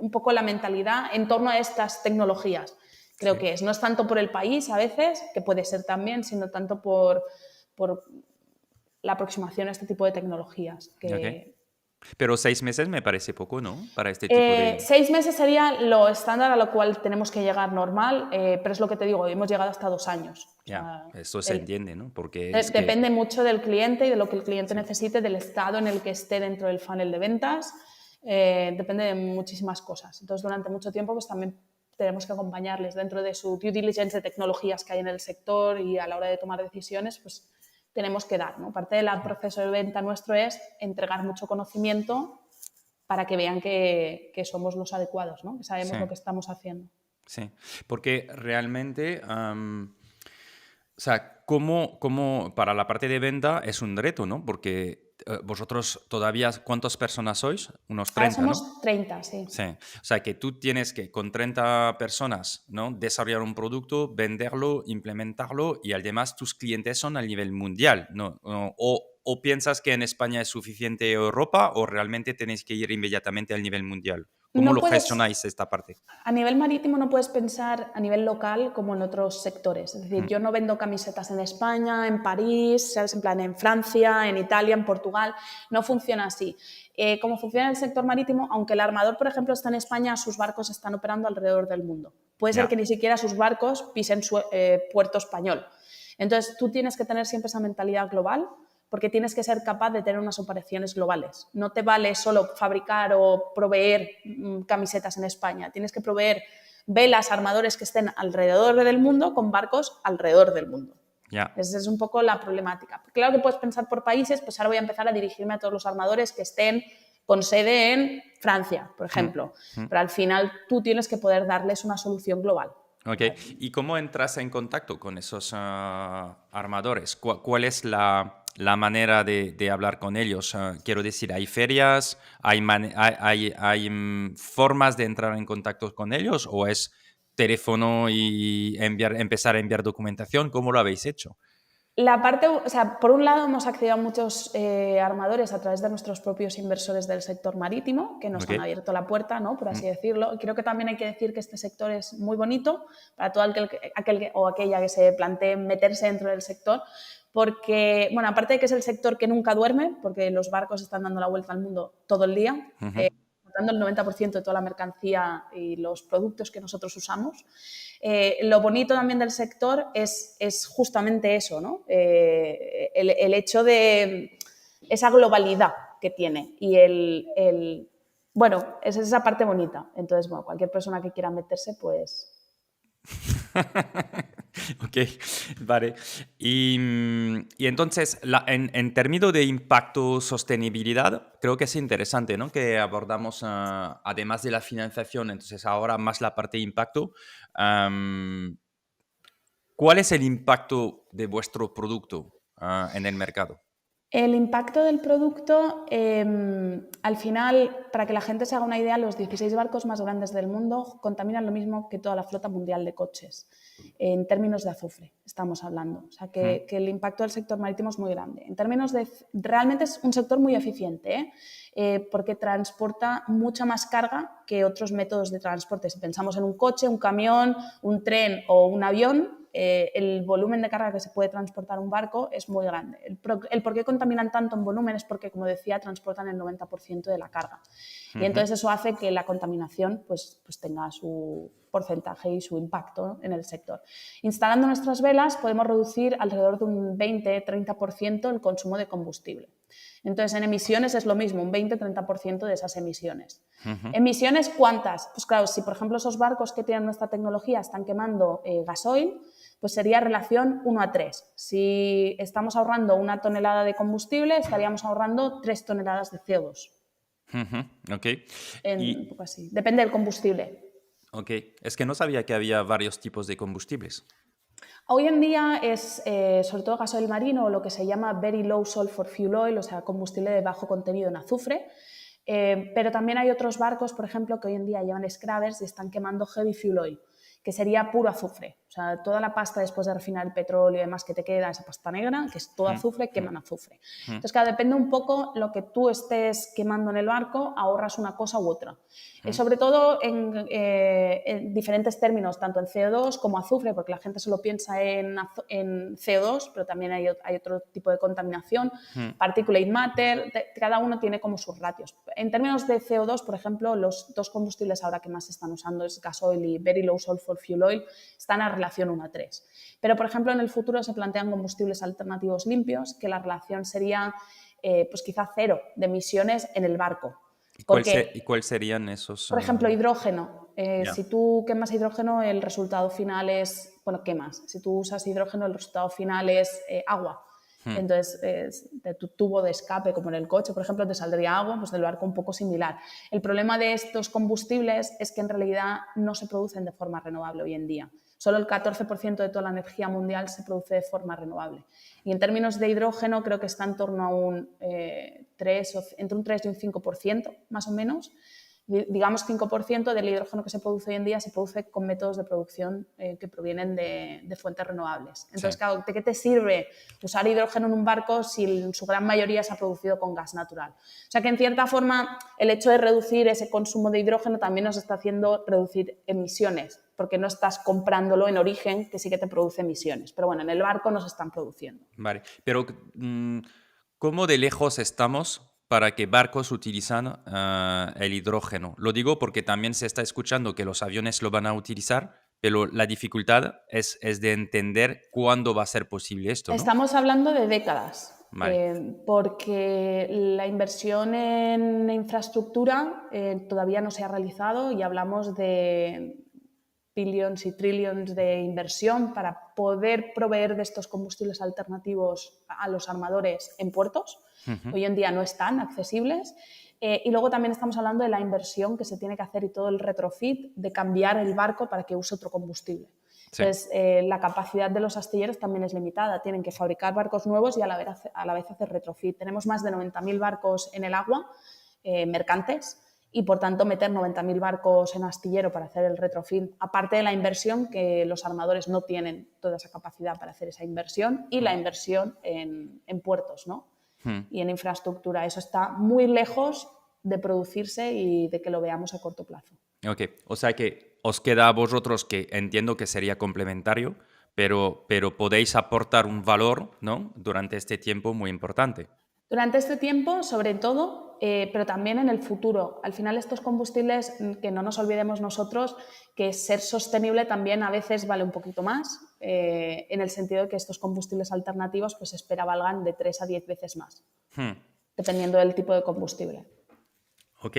Un poco la mentalidad en torno a estas tecnologías. Creo que es. No es tanto por el país a veces, que puede ser también, sino tanto por la aproximación a este tipo de tecnologías. Ok. Pero 6 meses me parece poco, ¿no? Para este tipo de... 6 meses sería lo estándar a lo cual tenemos que llegar normal, pero es lo que te digo, hemos llegado hasta 2 años. O Ya, sea, esto se entiende, ¿no? Porque es que... depende mucho del cliente y de lo que el cliente necesite, del estado en el que esté dentro del funnel de ventas, depende de muchísimas cosas. Entonces, durante mucho tiempo, pues también tenemos que acompañarles dentro de su due diligence de tecnologías que hay en el sector y a la hora de tomar decisiones, pues tenemos que dar, ¿no? Parte del proceso de venta nuestro es entregar mucho conocimiento para que vean que somos los adecuados, ¿no? Que sabemos Sí, lo que estamos haciendo. sí. Porque realmente... o sea, ¿cómo para la parte de venta es un reto, ¿no? Porque vosotros todavía, ¿cuántas personas sois? Unos Ahora 30, somos ¿no? 30, sí. Sí. O sea, que tú tienes que, con 30 personas, ¿no? Desarrollar un producto, venderlo, implementarlo y además tus clientes son a nivel mundial, ¿no? O piensas que en España es suficiente Europa o realmente tenéis que ir inmediatamente al nivel mundial. ¿Cómo No lo puedes, gestionáis esta parte? a nivel marítimo no puedes pensar a nivel local como en otros sectores. Es decir, Mm, yo no vendo camisetas en España, en París, ¿sabes? En plan en Francia, en Italia, en Portugal. No funciona así. Como funciona el sector marítimo, aunque el armador, por ejemplo, está en España, sus barcos están operando alrededor del mundo. Puede ser ya, que ni siquiera sus barcos pisen puerto español. Entonces, tú tienes que tener siempre esa mentalidad global, porque tienes que ser capaz de tener unas operaciones globales. No te vale solo fabricar o proveer camisetas en España, tienes que proveer velas, armadores que estén alrededor del mundo con barcos alrededor del mundo. ya. Esa es un poco la problemática. Claro que puedes pensar por países, pues ahora voy a empezar a dirigirme a todos los armadores que estén con sede en Francia, por Mm, ejemplo. mm. Pero al final tú tienes que poder darles una solución global. Ok, ¿y cómo entras en contacto con esos armadores? ¿Cuál es la manera de hablar con ellos? Quiero decir, ¿hay ferias? ¿Hay formas de entrar en contacto con ellos? ¿O es teléfono y empezar a enviar documentación? ¿Cómo lo habéis hecho? La parte, o sea, por un lado hemos accedido a muchos armadores a través de nuestros propios inversores del sector marítimo, que nos Ok. han abierto la puerta, ¿no? Por Mm, así decirlo. Y creo que también hay que decir que este sector es muy bonito para todo aquel o aquella que se plantee meterse dentro del sector, porque, bueno, aparte de que es el sector que nunca duerme, porque los barcos están dando la vuelta al mundo todo el día, ujú. transportando el 90% de toda la mercancía y los productos que nosotros usamos. Lo bonito también del sector es justamente eso, ¿no? El hecho de esa globalidad que tiene y bueno, es esa parte bonita. Entonces, bueno, cualquier persona que quiera meterse, pues... Ok, vale. Y entonces, en términos de impacto, sostenibilidad, creo que es interesante, ¿no? Que abordamos, además de la financiación, entonces ahora más la parte de impacto. am, ¿Cuál es el impacto de vuestro producto, en el mercado? El impacto del producto, al final, para que la gente se haga una idea, los 16 barcos más grandes del mundo contaminan lo mismo que toda la flota mundial de coches, en términos de azufre, estamos hablando. O sea, Mm, que el impacto del sector marítimo es muy grande. En términos de... Realmente es un sector muy eficiente, porque transporta mucha más carga que otros métodos de transporte. Si pensamos en un coche, un camión, un tren o un avión, el volumen de carga que se puede transportar un barco es muy grande. El por qué contaminan tanto en volumen es porque, como decía, transportan el 90% de la carga. Y ujú. entonces eso hace que la contaminación pues tenga su porcentaje y su impacto en el sector. Instalando nuestras velas podemos reducir alrededor de un 20-30% el consumo de combustible. Entonces, en emisiones es lo mismo, un 20-30% de esas emisiones. Ujú. ¿Emisiones cuántas? Pues claro, si por ejemplo esos barcos que tienen nuestra tecnología están quemando gasoil, pues sería relación 1:3. Si estamos ahorrando 1 tonelada de combustible, estaríamos ahorrando 3 toneladas de CO2. Ok. Un poco así. Depende del combustible. Ok. Es que no sabía que había varios tipos de combustibles. Hoy en día es sobre todo gasoil marino o lo que se llama Very Low Sulfur Fuel Oil, o sea, combustible de bajo contenido en azufre. Pero también hay otros barcos, por ejemplo, que hoy en día llevan scrubbers y están quemando Heavy Fuel Oil, que sería puro azufre. O sea, toda la pasta después de refinar el petróleo y demás que te queda, esa pasta negra, que es todo azufre, queman azufre. Entonces, claro, depende un poco lo que tú estés quemando en el barco, ahorras una cosa u otra. Sobre todo en diferentes términos, tanto en CO2 como azufre, porque la gente solo piensa en CO2, pero también hay otro tipo de contaminación, particulate matter, cada uno tiene como sus ratios. En términos de CO2, por ejemplo, los dos combustibles ahora que más se están usando es gasoil y Very Low Sulfur Fuel Oil, están a relación 1:3. Pero, por ejemplo, en el futuro se plantean combustibles alternativos limpios, que la relación sería pues quizá 0 de emisiones en el barco. ¿Y cuáles serían esos? Por ejemplo, hidrógeno. Yeah. Si tú quemas hidrógeno, el resultado final es, bueno, quemas. Si tú usas hidrógeno, el resultado final es agua. Entonces, de tu tubo de escape, como en el coche, por ejemplo, te saldría agua, pues del barco un poco similar. El problema de estos combustibles es que en realidad no se producen de forma renovable hoy en día. Solo el 14% de toda la energía mundial se produce de forma renovable. Y en términos de hidrógeno creo que está en torno a entre un 3 y un 5%, más o menos. Digamos 5% del hidrógeno que se produce hoy en día se produce con métodos de producción que provienen de fuentes renovables. Entonces, claro, ¿de qué te sirve usar hidrógeno en un barco si su gran mayoría se ha producido con gas natural? O sea que, en cierta forma, el hecho de reducir ese consumo de hidrógeno también nos está haciendo reducir emisiones, porque no estás comprándolo en origen, que sí que te produce emisiones. Pero bueno, en el barco nos están produciendo. Vale, pero ¿cómo de lejos estamos para que barcos utilizan el hidrógeno? Lo digo porque también se está escuchando que los aviones lo van a utilizar, pero la dificultad es de entender cuándo va a ser posible esto, ¿no? Estamos hablando de décadas. Vale. Porque la inversión en infraestructura todavía no se ha realizado y hablamos de billions y trillions de inversión para poder proveer de estos combustibles alternativos a los armadores en puertos. Hoy en día no están accesibles. Y luego también estamos hablando de la inversión que se tiene que hacer y todo el retrofit de cambiar el barco para que use otro combustible. Entonces, la capacidad de los astilleros también es limitada. Tienen que fabricar barcos nuevos y a la vez hacer retrofit. Tenemos más de 90.000 barcos en el agua, mercantes, y por tanto meter 90.000 barcos en astillero para hacer el retrofit, aparte de la inversión, que los armadores no tienen toda esa capacidad para hacer esa inversión, y la inversión en puertos, ¿no? Y en infraestructura. Eso está muy lejos de producirse y de que lo veamos a corto plazo. Ok, o sea que os queda a vosotros, que entiendo que sería complementario, pero podéis aportar un valor, ¿no? Durante este tiempo muy importante. Durante este tiempo, sobre todo, pero también en el futuro. Al final, estos combustibles, que no nos olvidemos nosotros, que ser sostenible también a veces vale un poquito más, en el sentido de que estos combustibles alternativos pues se espera valgan de 3 a 10 veces más, dependiendo del tipo de combustible. Ok,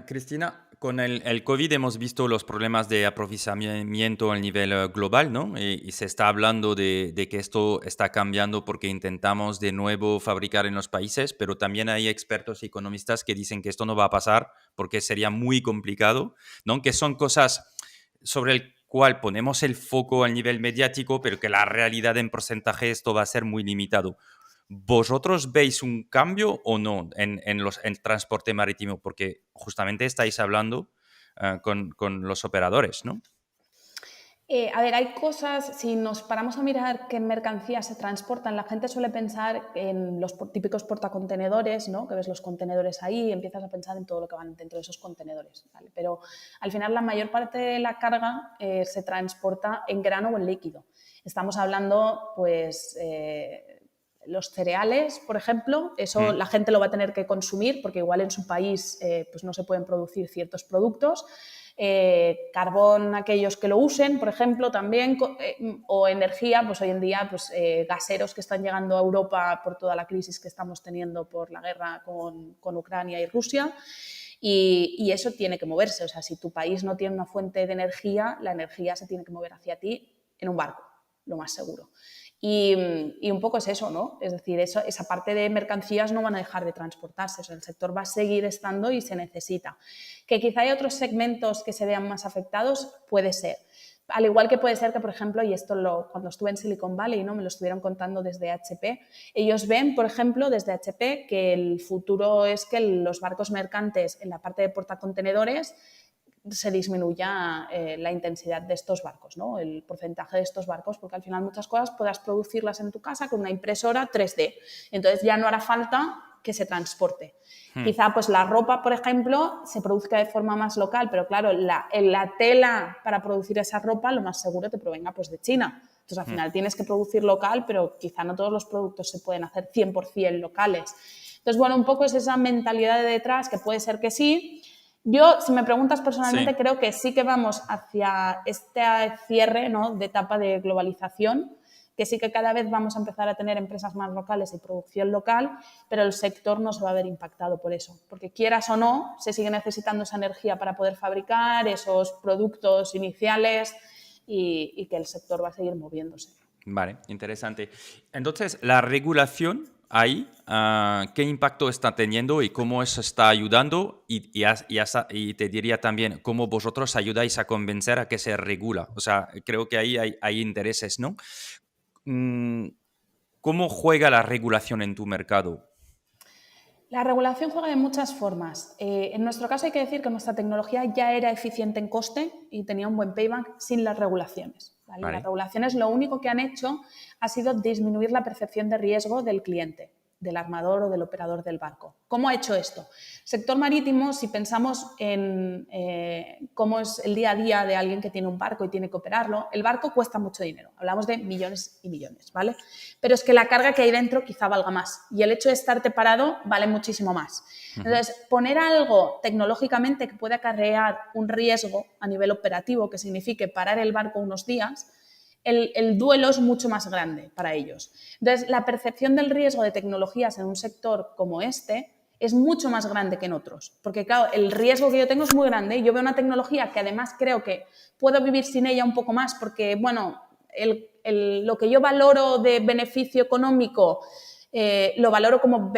Cristina, con el COVID hemos visto los problemas de aprovisionamiento a nivel global, ¿no? Y se está hablando de que esto está cambiando porque intentamos de nuevo fabricar en los países, pero también hay expertos y economistas que dicen que esto no va a pasar porque sería muy complicado, ¿no? Que son cosas sobre el cual ponemos el foco a nivel mediático, pero que la realidad en porcentaje esto va a ser muy limitado. ¿Vosotros veis un cambio o no en el transporte marítimo? Porque justamente estáis hablando con los operadores, ¿no? A ver, hay cosas, si nos paramos a mirar qué mercancías se transportan, la gente suele pensar en los típicos portacontenedores, ¿no? Que ves los contenedores ahí y empiezas a pensar en todo lo que van dentro de esos contenedores, ¿vale? Pero al final la mayor parte de la carga se transporta en grano o en líquido. Estamos hablando, pues, los cereales, por ejemplo, eso la gente lo va a tener que consumir porque igual en su país pues no se pueden producir ciertos productos. Carbón, aquellos que lo usen, por ejemplo, también, o energía, pues hoy en día pues, gaseros que están llegando a Europa por toda la crisis que estamos teniendo por la guerra con Ucrania y Rusia. Y eso tiene que moverse. O sea, si tu país no tiene una fuente de energía, la energía se tiene que mover hacia ti en un barco. lo más seguro. Y un poco es eso, ¿no? Es decir, esa parte de mercancías no van a dejar de transportarse, o sea, el sector va a seguir estando y se necesita. Que quizá hay otros segmentos que se vean más afectados, puede ser. Al igual que puede ser que, por ejemplo, y esto cuando estuve en Silicon Valley, ¿no? Me lo estuvieron contando desde HP, ellos ven, por ejemplo, desde HP, que el futuro es que los barcos mercantes en la parte de portacontenedores se disminuya la intensidad de estos barcos, ¿no? El porcentaje de estos barcos, porque al final muchas cosas puedas producirlas en tu casa con una impresora 3D. Entonces ya no hará falta que se transporte. Quizá pues la ropa, por ejemplo, se produzca de forma más local, pero claro, la tela para producir esa ropa lo más seguro te provenga pues de China. Entonces al final tienes que producir local, pero quizá no todos los productos se pueden hacer 100% locales. Entonces, bueno, un poco es esa mentalidad de detrás que puede ser que sí. Yo, si me preguntas personalmente, Sí. creo que sí que vamos hacia este cierre, ¿no?, de etapa de globalización, que sí que cada vez vamos a empezar a tener empresas más locales y producción local, pero el sector no se va a ver impactado por eso, porque quieras o no, se sigue necesitando esa energía para poder fabricar esos productos iniciales y que el sector va a seguir moviéndose. Vale, interesante. Entonces, la regulación ahí, ¿qué impacto está teniendo y cómo eso está ayudando? Y te diría también, ¿cómo vosotros ayudáis a convencer a que se regula? O sea, creo que ahí hay intereses, ¿no? Mm, ¿Cómo juega la regulación en tu mercado? La regulación juega de muchas formas. En nuestro caso hay que decir que nuestra tecnología ya era eficiente en coste y tenía un buen payback sin las regulaciones, ¿vale? Las Vale. regulaciones lo único que han hecho ha sido disminuir la percepción de riesgo del cliente, del armador o del operador del barco. ¿Cómo ha hecho esto? Sector marítimo, si pensamos en cómo es el día a día de alguien que tiene un barco y tiene que operarlo, el barco cuesta mucho dinero, hablamos de millones y millones, ¿vale? Pero es que la carga que hay dentro quizá valga más y el hecho de estarte parado vale muchísimo más. Entonces, poner algo tecnológicamente que pueda acarrear un riesgo a nivel operativo, que signifique parar el barco unos días, el duelo es mucho más grande para ellos. Entonces, la percepción del riesgo de tecnologías en un sector como este es mucho más grande que en otros, porque claro, el riesgo que yo tengo es muy grande. Yo veo una tecnología que además creo que puedo vivir sin ella un poco más porque, bueno, lo que yo valoro de beneficio económico lo valoro como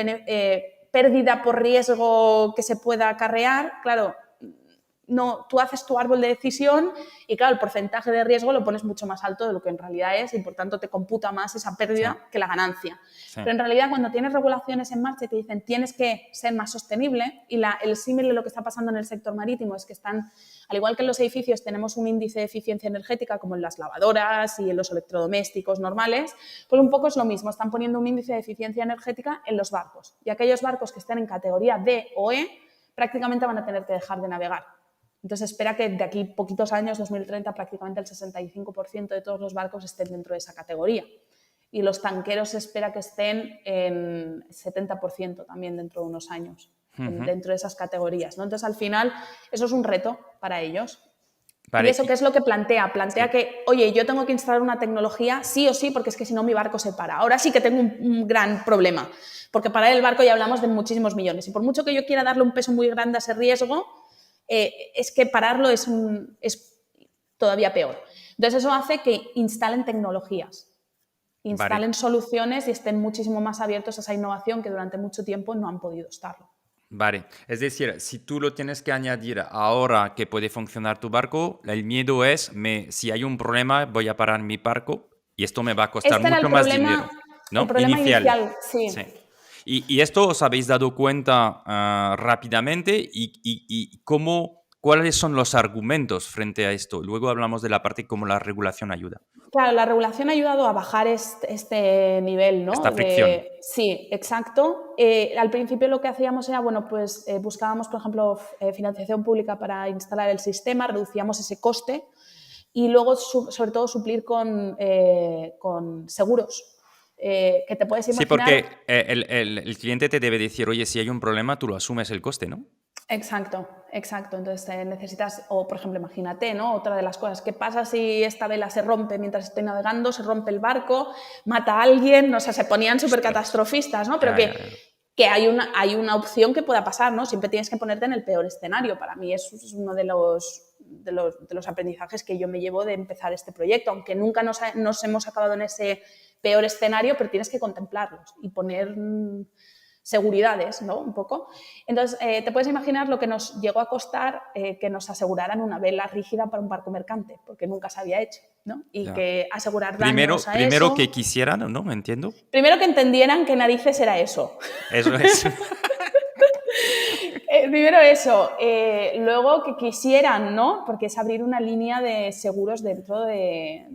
pérdida por riesgo que se pueda acarrear. Claro, no, tú haces tu árbol de decisión y claro, el porcentaje de riesgo lo pones mucho más alto de lo que en realidad es y por tanto te computa más esa pérdida que la ganancia. Sí. Pero en realidad cuando tienes regulaciones en marcha y te dicen tienes que ser más sostenible y el símil de lo que está pasando en el sector marítimo es que están, al igual que en los edificios tenemos un índice de eficiencia energética como en las lavadoras y en los electrodomésticos normales, pues un poco es lo mismo, están poniendo un índice de eficiencia energética en los barcos y aquellos barcos que estén en categoría D o E prácticamente van a tener que dejar de navegar. Entonces espera que de aquí poquitos años, 2030, prácticamente el 65% de todos los barcos estén dentro de esa categoría. Y los tanqueros se espera que estén en 70% también dentro de unos años, dentro de esas categorías, ¿no? Entonces al final eso es un reto para ellos. Vale. ¿Y eso qué es lo que plantea? Plantea que, oye, yo tengo que instalar una tecnología sí o sí porque es que si no mi barco se para. Ahora sí que tengo un gran problema, porque parar el barco ya hablamos de muchísimos millones. Y por mucho que yo quiera darle un peso muy grande a ese riesgo, es que pararlo es todavía peor. Entonces eso hace que instalen tecnologías, instalen soluciones y estén muchísimo más abiertos a esa innovación que durante mucho tiempo no han podido estarlo. Vale, es decir, si tú lo tienes que añadir ahora que puede funcionar tu barco, el miedo es, si hay un problema, voy a parar mi barco y esto me va a costar Este era mucho más dinero, el ¿no? problema inicial, sí. Sí. Y esto os habéis dado cuenta rápidamente y cuáles son los argumentos frente a esto. Luego hablamos de la parte cómo la regulación ayuda. Claro, la regulación ha ayudado a bajar este nivel, ¿no? Esta fricción. Sí, exacto. Al principio lo que hacíamos era, bueno, pues buscábamos, por ejemplo, financiación pública para instalar el sistema, reducíamos ese coste y luego, sobre todo, suplir con seguros. Que te puedes Sí, imaginar. porque el cliente te debe decir, oye, si hay un problema, tú lo asumes el coste, ¿no? Exacto, exacto. Entonces necesitas, o por ejemplo, imagínate, ¿no? Otra de las cosas, ¿qué pasa si esta vela se rompe mientras estoy navegando, se rompe el barco, mata a alguien? O sea, se ponían súper catastrofistas, ¿no? Pero que hay una opción que pueda pasar, ¿no? Siempre tienes que ponerte en el peor escenario. Para mí eso es uno de los de los aprendizajes que yo me llevo de empezar este proyecto, aunque nunca nos hemos acabado en ese peor escenario, pero tienes que contemplarlos y poner seguridades, ¿no? Un poco. Entonces, te puedes imaginar lo que nos llegó a costar que nos aseguraran una vela rígida para un barco mercante, porque nunca se había hecho, ¿no? Y Ya. que asegurar daños a Primero eso... que quisieran, ¿no? Entiendo. Primero que entendieran qué narices era eso. Eso es. Primero eso, luego que quisieran, ¿no? Porque es abrir una línea de seguros dentro de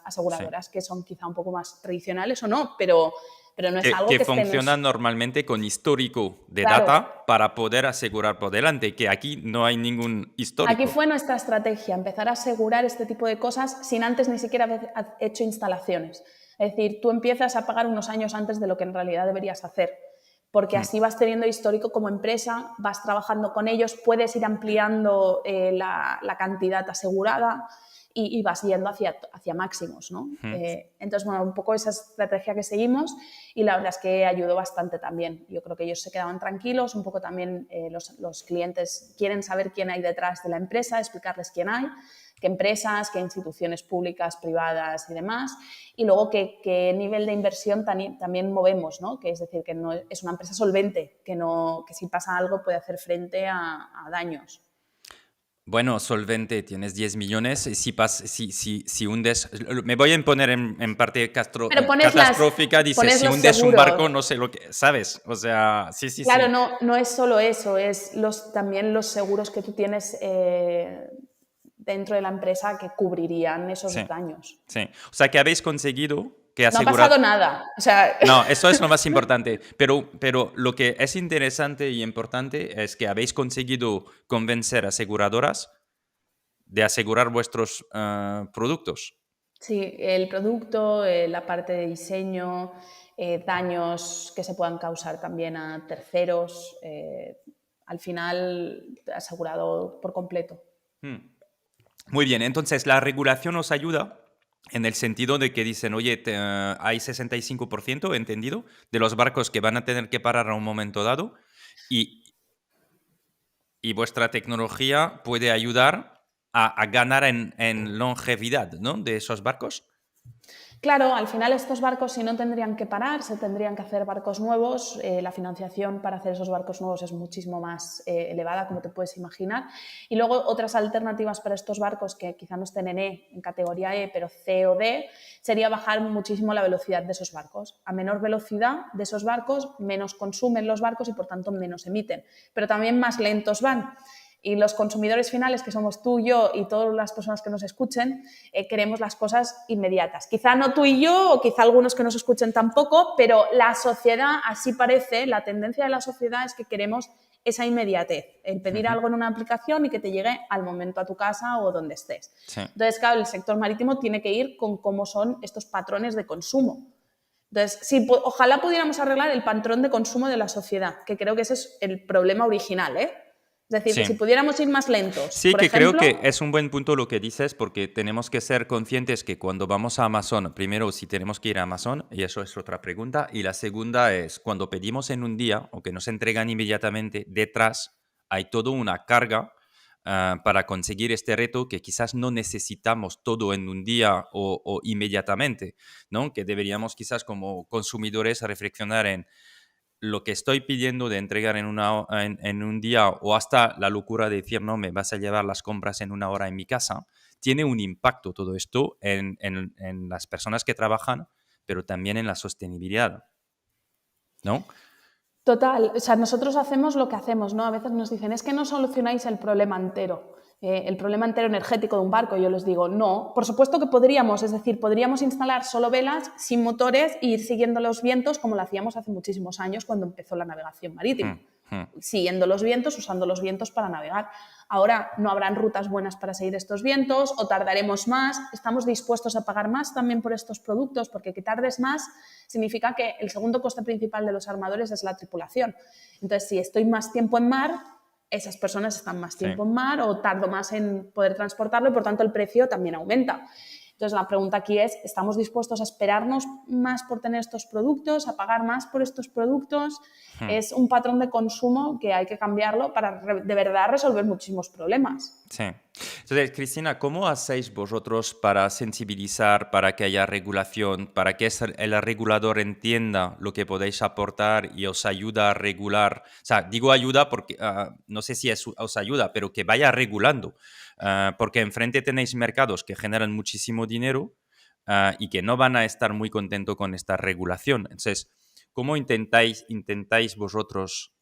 aseguradoras que son quizá un poco más tradicionales o no, pero no es algo Que que funcionan normalmente con histórico de Claro. data para poder asegurar por delante, que aquí no hay ningún histórico. Aquí fue nuestra estrategia, empezar a asegurar este tipo de cosas sin antes ni siquiera haber hecho instalaciones. Es decir, tú empiezas a pagar unos años antes de lo que en realidad deberías hacer, porque así vas teniendo histórico como empresa, vas trabajando con ellos, puedes ir ampliando la cantidad asegurada y vas yendo hacia máximos, ¿no? Entonces, bueno, un poco esa estrategia que seguimos y la verdad es que ayudó bastante también. Yo creo que ellos se quedaban tranquilos, un poco también los clientes quieren saber quién hay detrás de la empresa, explicarles quién hay, qué empresas, qué instituciones públicas, privadas y demás, y luego qué nivel de inversión también movemos, ¿no? Que es decir, que no es una empresa solvente, que si pasa algo puede hacer frente a daños. Bueno, solvente, tienes 10 millones. Y si hundes, me voy a poner en parte Pero catastrófica, dices, pones si los hundes un seguros. barco, no sé lo que, ¿sabes? O sea, sí. Claro, no es solo eso, es también los seguros que tú tienes dentro de la empresa que cubrirían esos Sí, daños. sí. O sea, que habéis conseguido que No ha pasado asegurar... nada. O sea, No, eso es lo más importante. Pero lo que es interesante y importante es que habéis conseguido convencer aseguradoras de asegurar vuestros productos. sí, el producto, la parte de diseño, daños que se puedan causar también a terceros, al final asegurado por completo. Muy bien, entonces la regulación os ayuda en el sentido de que dicen, oye, hay 65%, entendido, de los barcos que van a tener que parar a un momento dado y, y vuestra tecnología puede ayudar a ganar en longevidad, ¿no? De esos barcos. Claro, al final estos barcos, si no tendrían que parar, se tendrían que hacer barcos nuevos. La financiación para hacer esos barcos nuevos es muchísimo más elevada, como te puedes imaginar. Y luego otras alternativas para estos barcos que quizá no estén en categoría E, pero C o D, sería bajar muchísimo la velocidad de esos barcos. A menor velocidad de esos barcos, menos consumen los barcos y por tanto menos emiten. Pero también más lentos van. Y los consumidores finales, que somos tú, yo y todas las personas que nos escuchen, queremos las cosas inmediatas. Quizá no tú y yo, o quizá algunos que nos escuchen tampoco, pero la sociedad, así parece, la tendencia de la sociedad es que queremos esa inmediatez, el pedir algo en una aplicación y que te llegue al momento a tu casa o donde estés. Sí. Entonces, claro, el sector marítimo tiene que ir con cómo son estos patrones de consumo. Entonces, ojalá pudiéramos arreglar el patrón de consumo de la sociedad, que creo que ese es el problema original, ¿eh? Es decir, que si Sí. pudiéramos ir más lentos, Sí, por que creo ejemplo... que es un buen punto lo que dices, porque tenemos que ser conscientes que cuando vamos a Amazon, primero, si tenemos que ir a Amazon, y eso es otra pregunta, y la segunda es, cuando pedimos en un día o que nos entregan inmediatamente, detrás hay toda una carga para conseguir este reto que quizás no necesitamos todo en un día o inmediatamente, ¿no? Que deberíamos quizás como consumidores reflexionar en lo que estoy pidiendo de entregar en un día o hasta la locura de decir, no, me vas a llevar las compras en una hora en mi casa, tiene un impacto todo esto en las personas que trabajan, pero también en la sostenibilidad, ¿no? Total, o sea, nosotros hacemos lo que hacemos, ¿no? A veces nos dicen, es que no solucionáis el problema entero energético de un barco. Yo les digo, no, por supuesto que podríamos, es decir, podríamos instalar solo velas sin motores e ir siguiendo los vientos como lo hacíamos hace muchísimos años cuando empezó la navegación marítima. Siguiendo los vientos, usando los vientos para navegar. Ahora no habrán rutas buenas para seguir estos vientos o tardaremos más. Estamos dispuestos a pagar más también por estos productos porque que tardes más significa que el segundo coste principal de los armadores es la tripulación. Entonces, si estoy más tiempo en mar, esas personas están más tiempo en mar o tardo más en poder transportarlo y por tanto el precio también aumenta. Entonces, la pregunta aquí es, ¿estamos dispuestos a esperarnos más por tener estos productos, a pagar más por estos productos? Es un patrón de consumo que hay que cambiarlo para de verdad resolver muchísimos problemas. Sí, Entonces, Cristina, ¿cómo hacéis vosotros para sensibilizar, para que haya regulación, para que el regulador entienda lo que podéis aportar y os ayuda a regular? O sea, digo ayuda porque no sé si os ayuda, pero que vaya regulando. Porque enfrente tenéis mercados que generan muchísimo dinero y que no van a estar muy contentos con esta regulación. Entonces, ¿cómo intentáis vosotros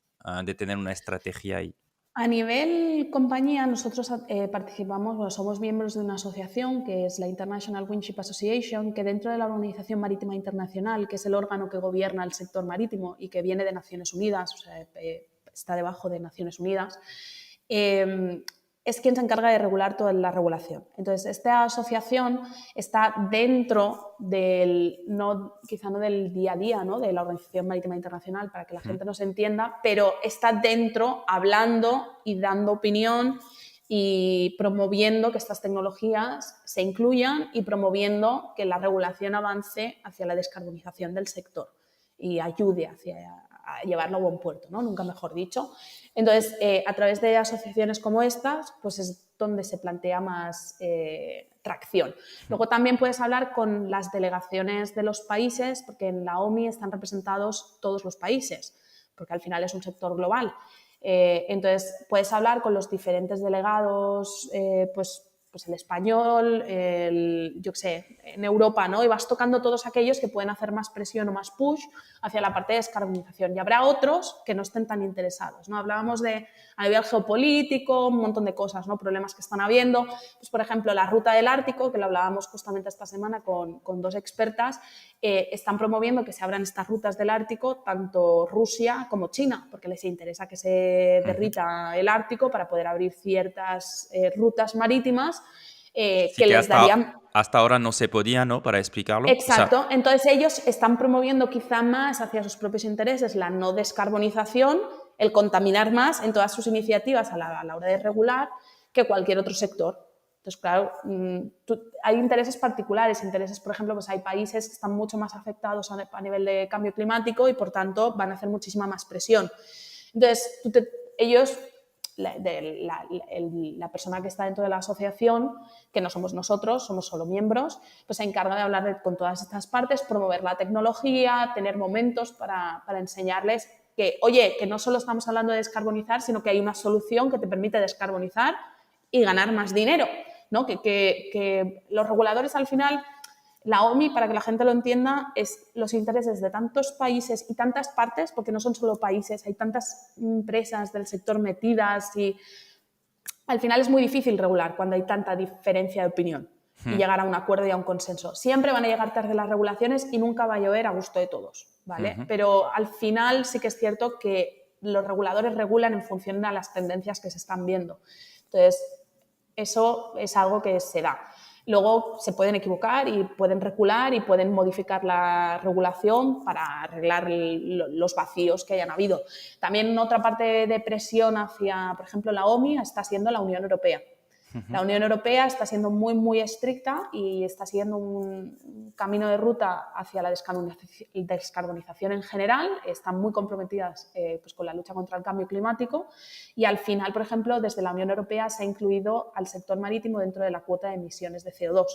de tener una estrategia ahí? A nivel compañía, nosotros participamos, bueno, somos miembros de una asociación que es la International Winship Association, que dentro de la Organización Marítima Internacional, que es el órgano que gobierna el sector marítimo y que viene de Naciones Unidas, o sea, está debajo de Naciones Unidas, es quien se encarga de regular toda la regulación. Entonces, esta asociación está dentro del, quizá no del día a día, ¿no?, de la Organización Marítima Internacional, para que la gente nos entienda, pero está dentro hablando y dando opinión y promoviendo que estas tecnologías se incluyan y promoviendo que la regulación avance hacia la descarbonización del sector y ayude a llevarlo a buen puerto, ¿no?, nunca mejor dicho. Entonces, a través de asociaciones como estas, pues es donde se plantea más tracción. Luego también puedes hablar con las delegaciones de los países, porque en la OMI están representados todos los países, porque al final es un sector global. Entonces, puedes hablar con los diferentes delegados, pues el español, yo qué sé, en Europa, ¿no? Y vas tocando todos aquellos que pueden hacer más presión o más push hacia la parte de descarbonización. Y habrá otros que no estén tan interesados, ¿no? Hablábamos de a nivel geopolítico, un montón de cosas, ¿no?, problemas que están habiendo. Pues, por ejemplo, la ruta del Ártico, que lo hablábamos justamente esta semana con dos expertas, están promoviendo que se abran estas rutas del Ártico tanto Rusia como China, porque les interesa que se derrita el Ártico para poder abrir ciertas rutas marítimas Sí que que les darían... hasta ahora no se podía, ¿no? Para explicarlo. O sea, Exacto, entonces ellos están promoviendo quizá más hacia sus propios intereses la no descarbonización, el contaminar más en todas sus iniciativas a la hora de regular que cualquier otro sector. Entonces, claro, hay intereses particulares, por ejemplo, pues hay países que están mucho más afectados a nivel de cambio climático y, por tanto, van a hacer muchísima más presión. Entonces, ellos, la persona que está dentro de la asociación, que no somos nosotros, somos solo miembros, pues se encarga de hablar con todas estas partes, promover la tecnología, tener momentos para enseñarles que, oye, que no solo estamos hablando de descarbonizar, sino que hay una solución que te permite descarbonizar y ganar más dinero, ¿no? Que los reguladores al final, la OMI, para que la gente lo entienda, es los intereses de tantos países y tantas partes, porque no son solo países, hay tantas empresas del sector metidas y al final es muy difícil regular cuando hay tanta diferencia de opinión y llegar a un acuerdo y a un consenso. Siempre van a llegar tarde las regulaciones y nunca va a llover a gusto de todos, ¿vale? Pero al final sí que es cierto que los reguladores regulan en función de las tendencias que se están viendo. Entonces, eso es algo que se da. Luego se pueden equivocar y pueden recular y pueden modificar la regulación para arreglar los vacíos que hayan habido. También otra parte de presión hacia, por ejemplo, la OMI está siendo la Unión Europea. La Unión Europea está siendo muy, muy estricta y está siguiendo un camino de ruta hacia la descarbonización en general. Están muy comprometidas pues con la lucha contra el cambio climático y al final, por ejemplo, desde la Unión Europea se ha incluido al sector marítimo dentro de la cuota de emisiones de CO2.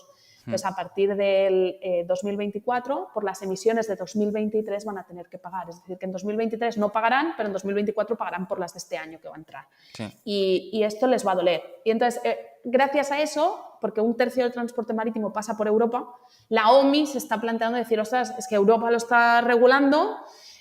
Entonces, a partir del 2024, por las emisiones de 2023 van a tener que pagar. Es decir, que en 2023 no pagarán, pero en 2024 pagarán por las de este año que va a entrar. sí. Y esto les va a doler. Y entonces, gracias a eso, porque un tercio del transporte marítimo pasa por Europa, la OMI se está planteando decir, ostras, es que Europa lo está regulando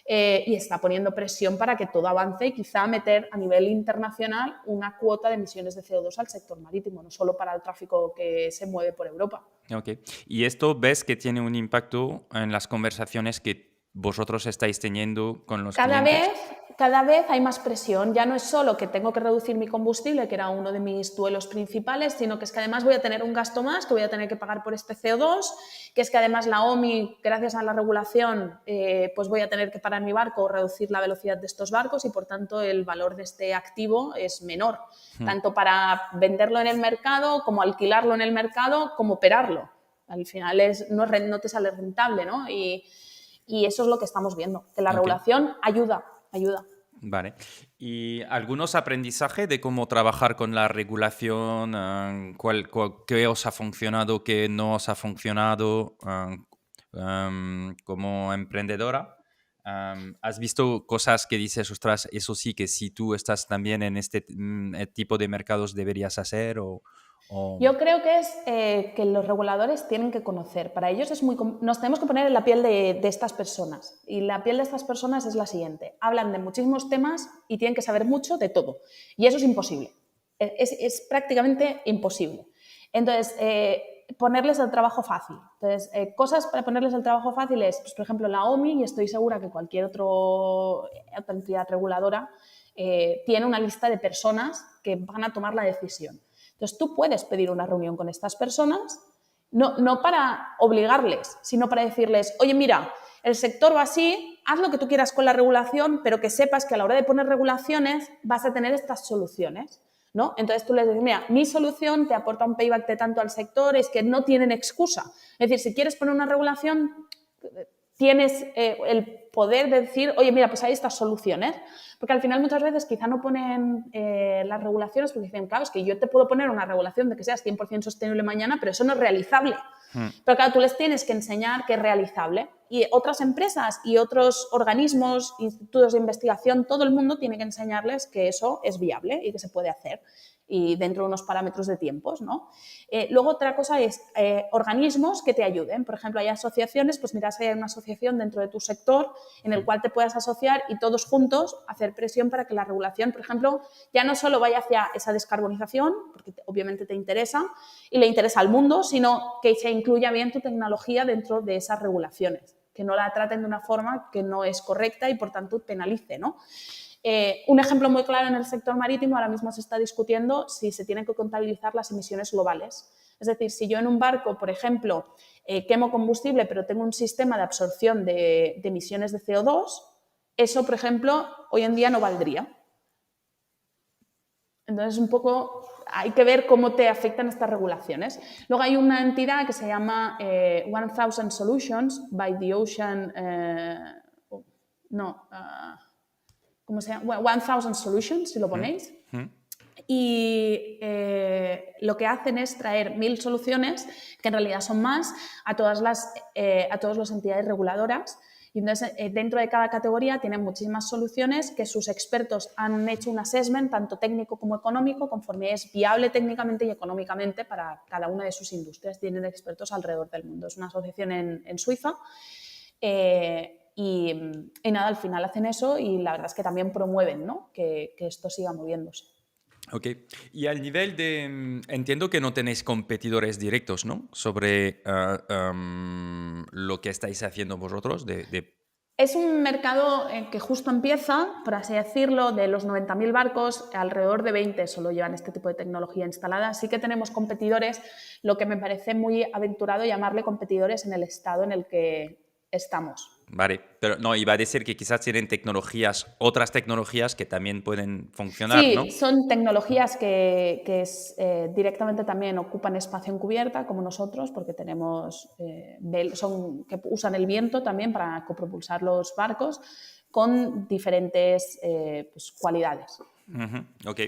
y está poniendo presión para que todo avance y quizá meter a nivel internacional una cuota de emisiones de CO2 al sector marítimo, no solo para el tráfico que se mueve por Europa. Ok. ¿Y esto ves que tiene un impacto en las conversaciones que vosotros estáis teniendo con los Cada clientes? vez, cada vez hay más presión. Ya no es solo que tengo que reducir mi combustible, que era uno de mis duelos principales, sino que es que además voy a tener un gasto más, que voy a tener que pagar por este CO2, que es que además la OMI, gracias a la regulación, pues voy a tener que parar mi barco o reducir la velocidad de estos barcos y, por tanto, el valor de este activo es menor, tanto para venderlo en el mercado, como alquilarlo en el mercado, como operarlo. Al final no te sale rentable, ¿no? Y eso es lo que estamos viendo, que la Ok. regulación ayuda. Vale. ¿Y algunos aprendizajes de cómo trabajar con la regulación? ¿Qué os ha funcionado, qué no os ha funcionado como emprendedora? ¿Has visto cosas que dices, ostras, eso sí que si tú estás también en este tipo de mercados deberías hacer? O- Yo creo que es que los reguladores tienen que conocer. Para ellos es nos tenemos que poner en la piel de estas personas. Y la piel de estas personas es la siguiente. Hablan de muchísimos temas y tienen que saber mucho de todo. Y eso es imposible. Es prácticamente imposible. Entonces, ponerles el trabajo fácil. Entonces, cosas para ponerles el trabajo fácil es, pues, por ejemplo, la OMI, y estoy segura que cualquier otra entidad reguladora tiene una lista de personas que van a tomar la decisión. Entonces, tú puedes pedir una reunión con estas personas, no para obligarles, sino para decirles, oye, mira, el sector va así, haz lo que tú quieras con la regulación, pero que sepas que a la hora de poner regulaciones vas a tener estas soluciones. ¿No? Entonces tú les dices, mira, mi solución te aporta un payback de tanto al sector, es que no tienen excusa. Es decir, si quieres poner una regulación, tienes el poder de decir, oye, mira, pues hay estas soluciones. Porque al final muchas veces quizá no ponen las regulaciones porque dicen, claro, es que yo te puedo poner una regulación de que seas 100% sostenible mañana, pero eso no es realizable. Hmm. Pero claro, tú les tienes que enseñar que es realizable. Y otras empresas y otros organismos, institutos de investigación, todo el mundo tiene que enseñarles que eso es viable y que se puede hacer y dentro de unos parámetros de tiempos, ¿no? Luego otra cosa es organismos que te ayuden. Por ejemplo, hay asociaciones, pues mira, si hay una asociación dentro de tu sector en el cual te puedas asociar y todos juntos hacer presión para que la regulación, por ejemplo, ya no solo vaya hacia esa descarbonización, porque obviamente te interesa y le interesa al mundo, sino que se incluya bien tu tecnología dentro de esas regulaciones, que no la traten de una forma que no es correcta y por tanto penalice, ¿no? Un ejemplo muy claro en el sector marítimo, ahora mismo se está discutiendo si se tienen que contabilizar las emisiones globales. Es decir, si yo en un barco, por ejemplo, quemo combustible, pero tengo un sistema de absorción de emisiones de CO2, eso, por ejemplo, hoy en día no valdría. Entonces, un poco hay que ver cómo te afectan estas regulaciones. Luego hay una entidad que se llama 1000 Solutions by the Ocean... ¿cómo se llama? 1000 Solutions, si lo Hmm. ponéis. Hmm. Y lo que hacen es traer 1000 soluciones, que en realidad son más, a todas las entidades reguladoras. Y entonces, dentro de cada categoría tienen muchísimas soluciones que sus expertos han hecho un assessment, tanto técnico como económico, conforme es viable técnicamente y económicamente para cada una de sus industrias. Tienen expertos alrededor del mundo. Es una asociación en Suiza. Y nada, al final hacen eso y la verdad es que también promueven, ¿no? que esto siga moviéndose. Ok. Y al nivel de... entiendo que no tenéis competidores directos, ¿no? Sobre lo que estáis haciendo vosotros Es un mercado que justo empieza, por así decirlo, de los 90.000 barcos, alrededor de 20 solo llevan este tipo de tecnología instalada. Sí que tenemos competidores, lo que me parece muy aventurado llamarle competidores en el estado en el que estamos. Vale, pero no, iba a decir que quizás tienen tecnologías, otras tecnologías que también pueden funcionar, Sí, ¿no? son tecnologías que directamente también ocupan espacio en cubierta, como nosotros, porque tenemos, que usan el viento también para copropulsar los barcos, con diferentes pues, cualidades. Ujú, ok.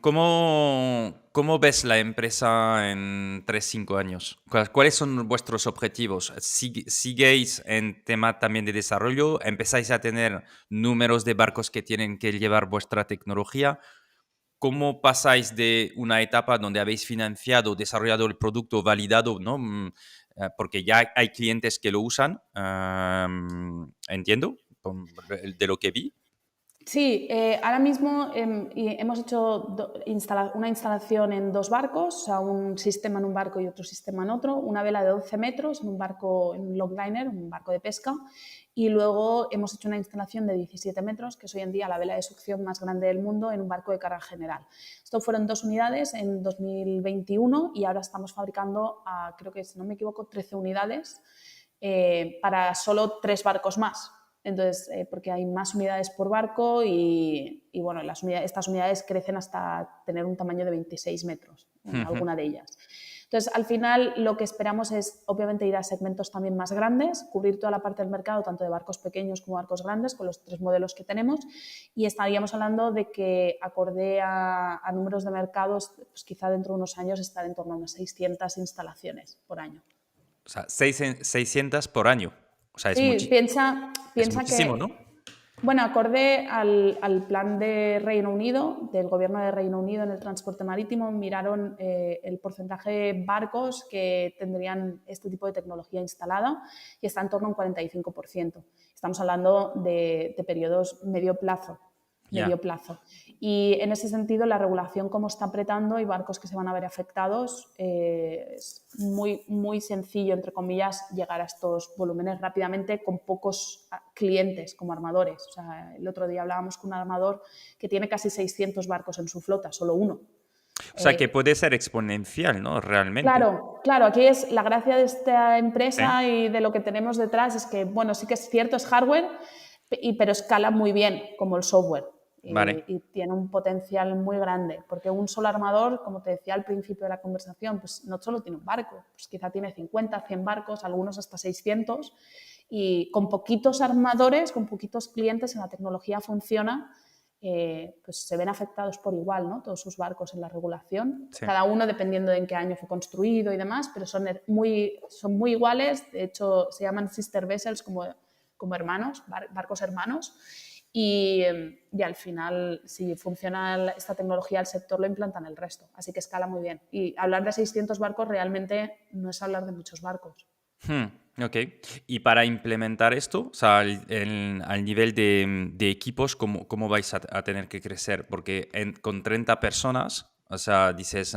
¿Cómo ves la empresa en 3 5 años? ¿Cuáles son vuestros objetivos? ¿Siguéis en tema también de desarrollo? ¿Empezáis a tener números de barcos que tienen que llevar vuestra tecnología? ¿Cómo pasáis de una etapa donde habéis financiado, desarrollado el producto, validado, ¿no? Porque ya hay clientes que lo usan, entiendo, de lo que vi. Sí, ahora mismo hemos hecho una instalación en 2 barcos, o sea, un sistema en un barco y otro sistema en otro, una vela de 12 metros en un barco, en un longliner, un barco de pesca, y luego hemos hecho una instalación de 17 metros, que es hoy en día la vela de succión más grande del mundo, en un barco de carga general. Esto fueron 2 unidades en 2021 y ahora estamos fabricando, creo que si no me equivoco, 13 unidades para solo 3 barcos más. Entonces, porque hay más unidades por barco y bueno, estas unidades crecen hasta tener un tamaño de 26 metros, en alguna de ellas. Entonces, al final, lo que esperamos es, obviamente, ir a segmentos también más grandes, cubrir toda la parte del mercado, tanto de barcos pequeños como barcos grandes, con los 3 modelos que tenemos, y estaríamos hablando de que, acorde a números de mercados, pues quizá dentro de unos años estar en torno a unas 600 instalaciones por año. O sea, 600 por año. O sea, Sí, es piensa muchísimo, ¿no? que, bueno, acorde al plan de Reino Unido, del gobierno de Reino Unido en el transporte marítimo, miraron el porcentaje de barcos que tendrían este tipo de tecnología instalada y está en torno a un 45%. Estamos hablando de periodos medio plazo. Ya. Y en ese sentido, la regulación, como está apretando, y barcos que se van a ver afectados, es muy, muy sencillo, entre comillas, llegar a estos volúmenes rápidamente con pocos clientes como armadores. O sea, el otro día hablábamos con un armador que tiene casi 600 barcos en su flota, solo uno. O sea, que puede ser exponencial, ¿no? Realmente. Claro, aquí es la gracia de esta Sí. empresa y de lo que tenemos detrás es que, bueno, sí que es cierto, es hardware, pero escala muy bien como el software. Vale. Y tiene un potencial muy grande, porque un solo armador, como te decía al principio de la conversación, pues no solo tiene un barco, pues quizá tiene 50, 100 barcos, algunos hasta 600, y con poquitos armadores, con poquitos clientes, en la tecnología funciona, pues se ven afectados por igual, ¿no? Todos sus barcos en la regulación, Sí. cada uno dependiendo de en qué año fue construido y demás, pero son muy iguales, de hecho se llaman sister vessels como hermanos, barcos hermanos, y al final, si funciona esta tecnología, el sector lo implanta en el resto, así que escala muy bien. Y hablar de 600 barcos realmente no es hablar de muchos barcos. Ok. Y para implementar esto, o sea, al nivel de equipos, ¿cómo vais a tener que crecer? Porque con 30 personas, o sea, dices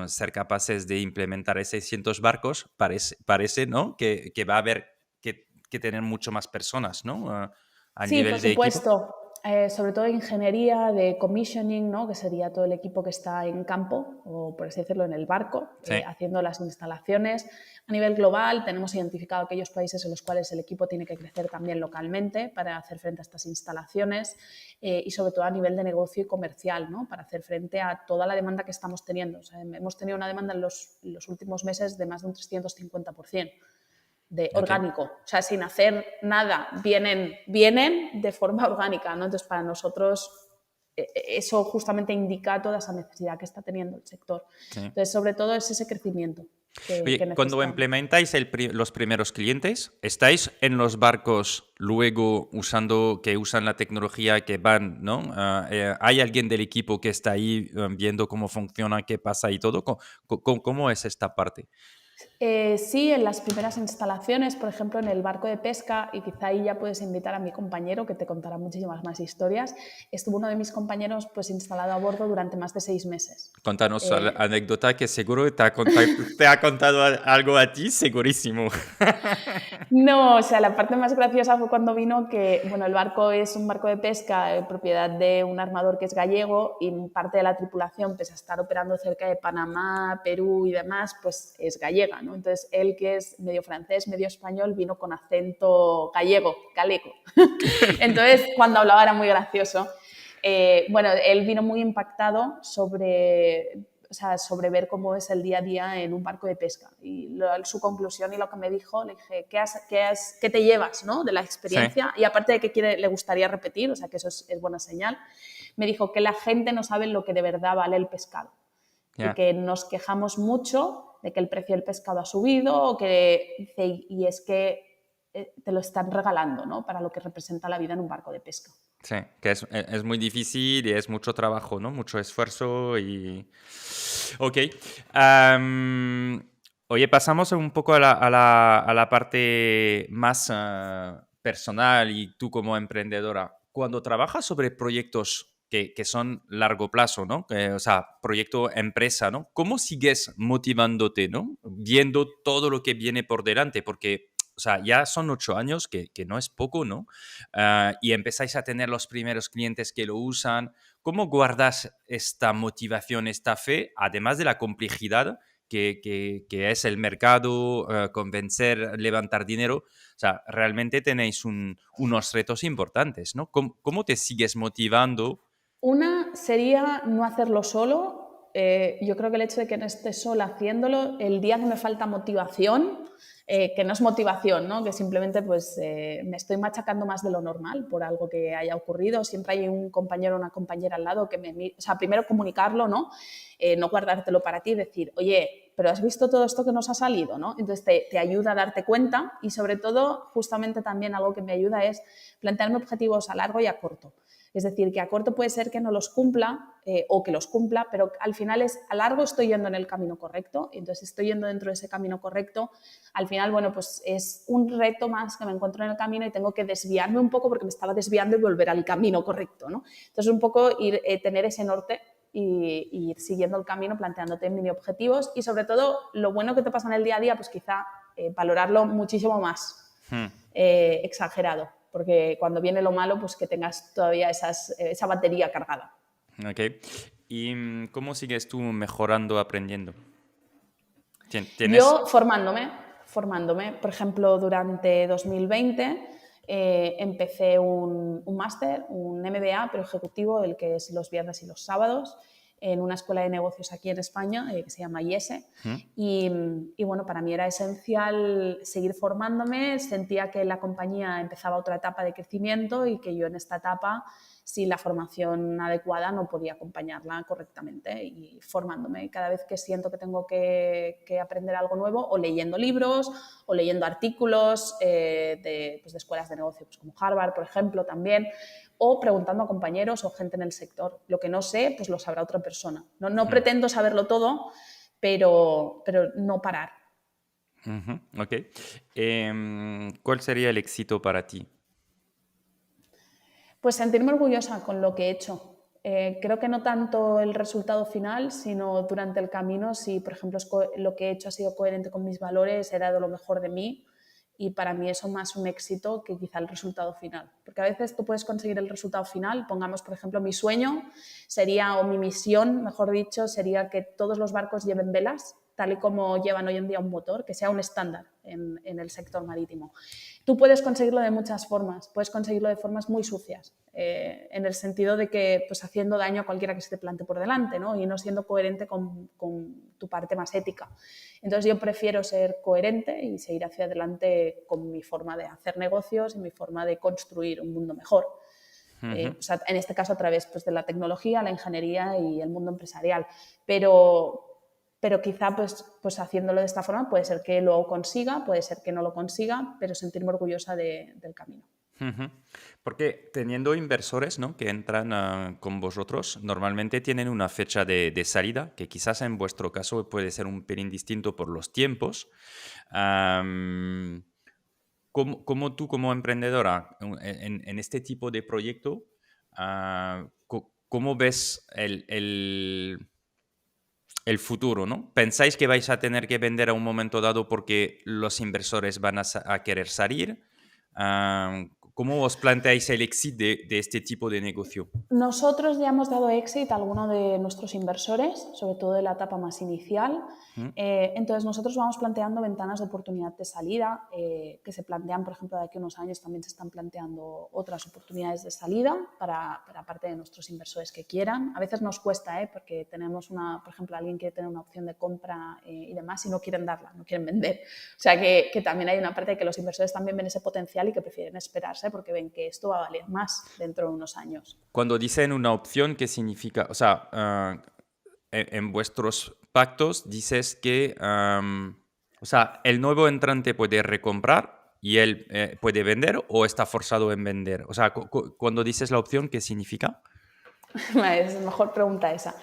ser capaces de implementar 600 barcos, parece, ¿no? Que va a haber que tener mucho más personas, ¿no? Al Sí, por nivel de equipo. supuesto. Sobre todo ingeniería de commissioning, ¿no? Que sería todo el equipo que está en campo, o por así decirlo, en el barco, Sí. haciendo las instalaciones. A nivel global, tenemos identificado aquellos países en los cuales el equipo tiene que crecer también localmente para hacer frente a estas instalaciones, y sobre todo a nivel de negocio y comercial, ¿no? Para hacer frente a toda la demanda que estamos teniendo. O sea, hemos tenido una demanda en los últimos meses de más de un 350%. De Ok. orgánico, o sea, sin hacer nada, vienen de forma orgánica, ¿no? Entonces, para nosotros eso justamente indica toda esa necesidad que está teniendo el sector. Sí. Entonces, sobre todo es ese crecimiento que Oye, cuando necesitamos. implementáis los primeros clientes, ¿estáis en los barcos luego que usan la tecnología que van, ¿no? ¿Hay alguien del equipo que está ahí viendo cómo funciona, qué pasa y todo? ¿Cómo es esta parte? Sí, en las primeras instalaciones, por ejemplo, en el barco de pesca, y quizá ahí ya puedes invitar a mi compañero que te contará muchísimas más historias, estuvo uno de mis compañeros pues instalado a bordo durante más de 6 meses. Contanos la anécdota que seguro te ha contado algo a ti, segurísimo. No, o sea, la parte más graciosa fue cuando vino que, bueno, el barco es un barco de pesca, propiedad de un armador que es gallego, y parte de la tripulación, pese a estar operando cerca de Panamá, Perú y demás, pues es gallega, ¿no? Entonces, él, que es medio francés, medio español, vino con acento galego. Entonces, cuando hablaba era muy gracioso. Bueno, él vino muy impactado sobre ver cómo es el día a día en un barco de pesca. Y su conclusión y lo que me dijo, le dije, ¿qué te llevas, ¿no? De la Sí, experiencia? Y aparte de que le gustaría repetir, o sea que eso es buena señal, me dijo que la gente no sabe lo que de verdad vale el pescado. Y ya. que nos quejamos mucho de que el precio del pescado ha subido, y es que te lo están regalando, ¿no? Para lo que representa la vida en un barco de pesca. Sí, que es muy difícil y es mucho trabajo, ¿no? Mucho esfuerzo y... Ok. Am, Oye, pasamos un poco a la parte más personal y tú como emprendedora. Cuando trabajas sobre proyectos que son largo plazo, ¿no? O sea, proyecto empresa, ¿no? ¿Cómo sigues motivándote, ¿no? Viendo todo lo que viene por delante, porque... O sea, ya son 8 años, que no es poco, ¿no? Y empezáis a tener los primeros clientes que lo usan. ¿Cómo guardas esta motivación, esta fe, además de la complejidad que es el mercado, convencer, levantar dinero? O sea, realmente tenéis unos retos importantes, ¿no? ¿Cómo te sigues motivando? Una sería no hacerlo solo, yo creo que el hecho de que no esté sola haciéndolo, el día que me falta motivación, que no es motivación, ¿no? Que simplemente pues, me estoy machacando más de lo normal por algo que haya ocurrido, siempre hay un compañero o una compañera al lado que o sea, primero comunicarlo, ¿no? No guardártelo para ti y decir, oye, pero ¿has visto todo esto que nos ha salido? ¿No? Entonces te ayuda a darte cuenta y sobre todo, justamente también algo que me ayuda es plantearme objetivos a largo y a corto. Es decir, que a corto puede ser que no los cumpla o que los cumpla, pero al final a largo estoy yendo en el camino correcto, y entonces estoy yendo dentro de ese camino correcto. Al final, bueno, pues es un reto más que me encuentro en el camino y tengo que desviarme un poco porque me estaba desviando y volver al camino correcto, ¿no? Entonces, un poco tener ese norte y ir siguiendo el camino, planteándote mini objetivos y sobre todo lo bueno que te pasa en el día a día, pues quizá valorarlo muchísimo más exagerado, porque cuando viene lo malo, pues que tengas todavía esa batería cargada. Ok. ¿Y cómo sigues tú mejorando, aprendiendo? ¿Tienes? Yo formándome, por ejemplo, durante 2020 empecé un máster, un MBA, pero ejecutivo, el que es los viernes y los sábados, en una escuela de negocios aquí en España que se llama IESE. Y bueno, para mí era esencial seguir formándome. Sentía que la compañía empezaba otra etapa de crecimiento y que yo en esta etapa, sin la formación adecuada, no podía acompañarla correctamente. Y formándome, cada vez que siento que tengo que aprender algo nuevo, o leyendo libros, o leyendo artículos de escuelas de negocio, pues como Harvard, por ejemplo, también, o preguntando a compañeros o gente en el sector. Lo que no sé, pues lo sabrá otra persona. No pretendo saberlo todo, pero no parar. Ok. ¿Cuál sería el éxito para ti? Pues sentirme orgullosa con lo que he hecho. Creo que no tanto el resultado final, sino durante el camino, si por ejemplo lo que he hecho ha sido coherente con mis valores, he dado lo mejor de mí, y para mí eso más un éxito que quizá el resultado final. Porque a veces tú puedes conseguir el resultado final, pongamos por ejemplo mi sueño sería, o mi misión, mejor dicho, sería que todos los barcos lleven velas, tal y como llevan hoy en día un motor, que sea un estándar en el sector marítimo. Tú puedes conseguirlo de muchas formas, puedes conseguirlo de formas muy sucias, en el sentido de que pues, haciendo daño a cualquiera que se te plante por delante, ¿no? Y no siendo coherente con tu parte más ética. Entonces yo prefiero ser coherente y seguir hacia adelante con mi forma de hacer negocios y mi forma de construir un mundo mejor. O sea, en este caso a través pues, de la tecnología, la ingeniería y el mundo empresarial. Pero quizá pues haciéndolo de esta forma puede ser que lo consiga, puede ser que no lo consiga, pero sentirme orgullosa del camino. Porque teniendo inversores, ¿no?, que entran con vosotros, normalmente tienen una fecha de salida, que quizás en vuestro caso puede ser un pelín distinto por los tiempos. Am, ¿cómo tú como emprendedora en este tipo de proyecto, cómo ves el futuro, ¿no? ¿Pensáis que vais a tener que vender a un momento dado porque los inversores van a querer salir? ¿Cómo os planteáis el exit de este tipo de negocio? Nosotros ya hemos dado éxito a algunos de nuestros inversores, sobre todo en la etapa más inicial. ¿Mm? Entonces, nosotros vamos planteando ventanas de oportunidad de salida, que se plantean, por ejemplo, de aquí a unos años también se están planteando otras oportunidades de salida para parte de nuestros inversores que quieran. A veces nos cuesta, porque tenemos por ejemplo, alguien quiere tener una opción de compra y demás y no quieren darla, no quieren vender. O sea, que también hay una parte de que los inversores también ven ese potencial y que prefieren esperarse porque ven que esto va a valer más dentro de unos años. Cuando dicen una opción, ¿qué significa? O sea, en vuestros pactos dices que, o sea, el nuevo entrante puede recomprar y él puede vender o está forzado en vender. O sea, cuando dices la opción, ¿qué significa? Es la mejor pregunta esa.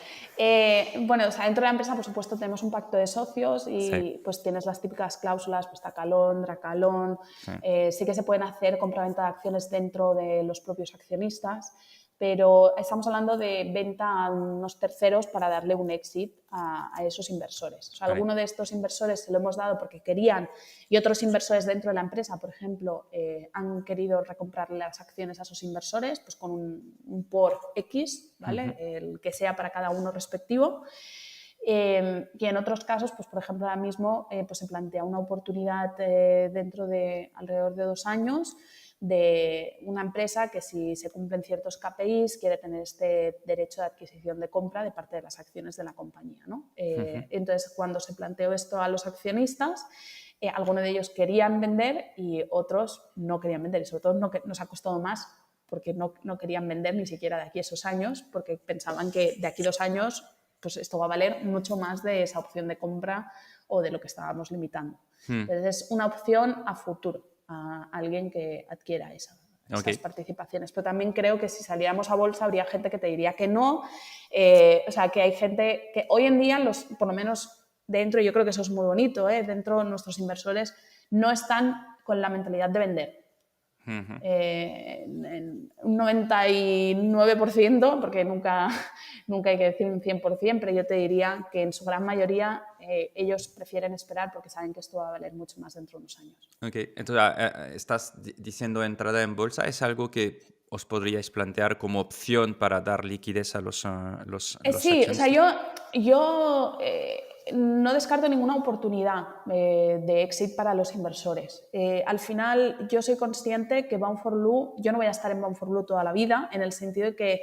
Bueno, o sea, dentro de la empresa, por supuesto, tenemos un pacto de socios Sí, y pues tienes las típicas cláusulas, pues tacalón, dracalón. sí. Sí que se pueden hacer compraventa de acciones dentro de los propios accionistas, pero estamos hablando de venta a unos terceros para darle un exit a esos inversores. O sea, Vale. alguno de estos inversores se lo hemos dado porque querían y otros inversores dentro de la empresa, por ejemplo, han querido recomprar las acciones a esos inversores pues con un por X, ¿vale? El que sea para cada uno respectivo. Y en otros casos, pues por ejemplo, ahora mismo pues se plantea una oportunidad dentro de alrededor de 2 años de una empresa que si se cumplen ciertos KPIs quiere tener este derecho de adquisición de compra de parte de las acciones de la compañía, ¿no? Entonces, cuando se planteó esto a los accionistas, algunos de ellos querían vender y otros no querían vender. Y sobre todo nos ha costado más porque no querían vender ni siquiera de aquí a esos años, porque pensaban que de aquí a 2 años pues esto va a valer mucho más de esa opción de compra o de lo que estábamos limitando. Entonces, es una opción a futuro, a alguien que adquiera esas participaciones. Pero también creo que si saliéramos a bolsa habría gente que te diría que no. O sea, que hay gente que hoy en día, por lo menos dentro, yo creo que eso es muy bonito, dentro nuestros inversores no están con la mentalidad de vender. En un 99%, porque nunca hay que decir un 100%, pero yo te diría que en su gran mayoría ellos prefieren esperar porque saben que esto va a valer mucho más dentro de unos años. Ok, entonces estás diciendo entrada en bolsa, ¿es algo que os podríais plantear como opción para dar liquidez a los Sí, o accionistas? sea, yo no descarto ninguna oportunidad de exit para los inversores. Al final, yo soy consciente que Bound for Blue, yo no voy a estar en Bound for Blue toda la vida, en el sentido de que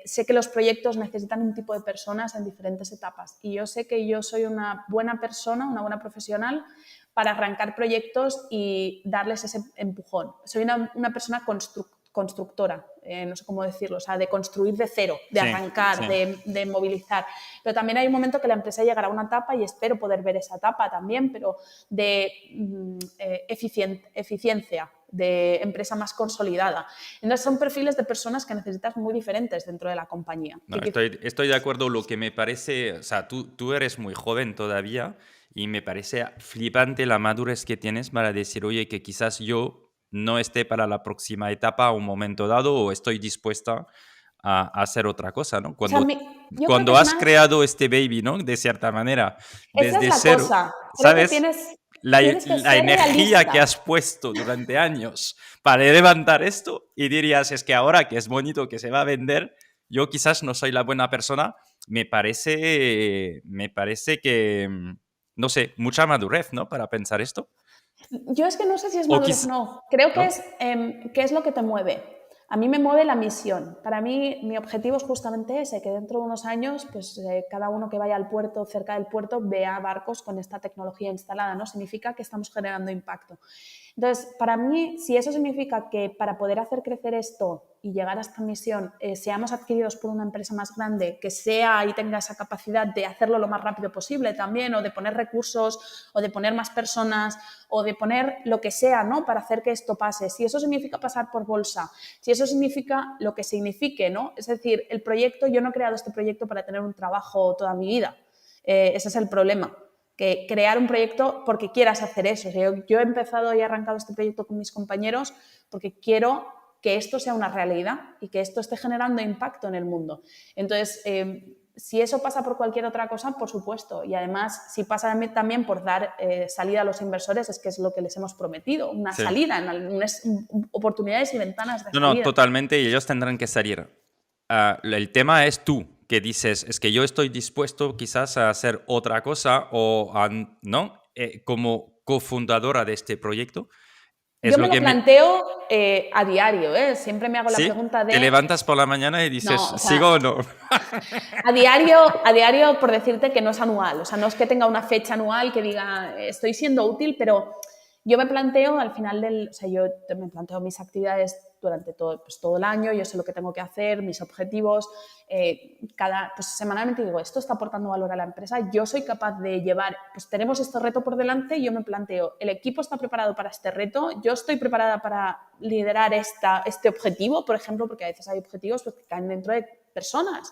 sé que los proyectos necesitan un tipo de personas en diferentes etapas y yo sé que yo soy una buena persona, una buena profesional para arrancar proyectos y darles ese empujón. Soy una persona constructora, no sé cómo decirlo, o sea, de construir de cero, de arrancar, de movilizar. Pero también hay un momento que la empresa llegará a una etapa, y espero poder ver esa etapa también, pero de eficiencia, de empresa más consolidada. Entonces, son perfiles de personas que necesitas muy diferentes dentro de la compañía. No, estoy de acuerdo. Lo que me parece, o sea, tú eres muy joven todavía y me parece flipante la madurez que tienes para decir, oye, que quizás yo no esté para la próxima etapa a un momento dado o estoy dispuesta a hacer otra cosa, ¿no? O sea, yo creo que Cuando es has más... creado este baby, ¿no? De cierta manera, Esa es desde la cero, cosa. Creo que ¿sabes? tienes que La ser energía que realista. has puesto durante años para levantar esto y dirías, es que ahora que es bonito, que se va a vender, yo quizás no soy la buena persona. Me parece que, no sé, mucha madurez, ¿no? Para pensar esto. Yo es que no sé si es O madurez o quizás, no. Creo que ¿no? es qué es lo que te mueve. A mí me mueve la misión. Para mí, mi objetivo es justamente ese, que dentro de unos años, pues cada uno que vaya al puerto, cerca del puerto, vea barcos con esta tecnología instalada, ¿no? Significa que estamos generando impacto. Entonces, para mí, si eso significa que para poder hacer crecer esto y llegar a esta misión, seamos adquiridos por una empresa más grande, que sea y tenga esa capacidad de hacerlo lo más rápido posible también, o de poner recursos, o de poner más personas, o de poner lo que sea, ¿no? Para hacer que esto pase. Si eso significa pasar por bolsa, si eso significa lo que signifique, ¿no? Es decir, el proyecto, yo no he creado este proyecto para tener un trabajo toda mi vida. Ese es el problema. Que crear un proyecto porque quieras hacer eso. O sea, yo he empezado y he arrancado este proyecto con mis compañeros porque quiero que esto sea una realidad y que esto esté generando impacto en el mundo. Entonces, si eso pasa por cualquier otra cosa, por supuesto. Y además, si pasa también por dar salida a los inversores, es que es lo que les hemos prometido, una Sí. salida, oportunidades y ventanas de No, salida. totalmente, y ellos tendrán que salir. El tema es tú, que dices, es que yo estoy dispuesto quizás a hacer otra cosa o ¿no? Como cofundadora de este proyecto. Es Yo me lo lo que planteo a diario, ¿eh? Siempre me hago la ¿Sí? pregunta Te de... levantas por la mañana y dices, No, o sea, ¿sigo o no? a diario, por decirte que no es anual, o sea, no es que tenga una fecha anual que diga estoy siendo útil, pero yo me planteo al final o sea, yo me planteo mis actividades durante todo el año, yo sé lo que tengo que hacer, mis objetivos, pues semanalmente digo, esto está aportando valor a la empresa, yo soy capaz de llevar, pues tenemos este reto por delante y yo me planteo, el equipo está preparado para este reto, yo estoy preparada para liderar este objetivo, por ejemplo, porque a veces hay objetivos pues, que caen dentro de personas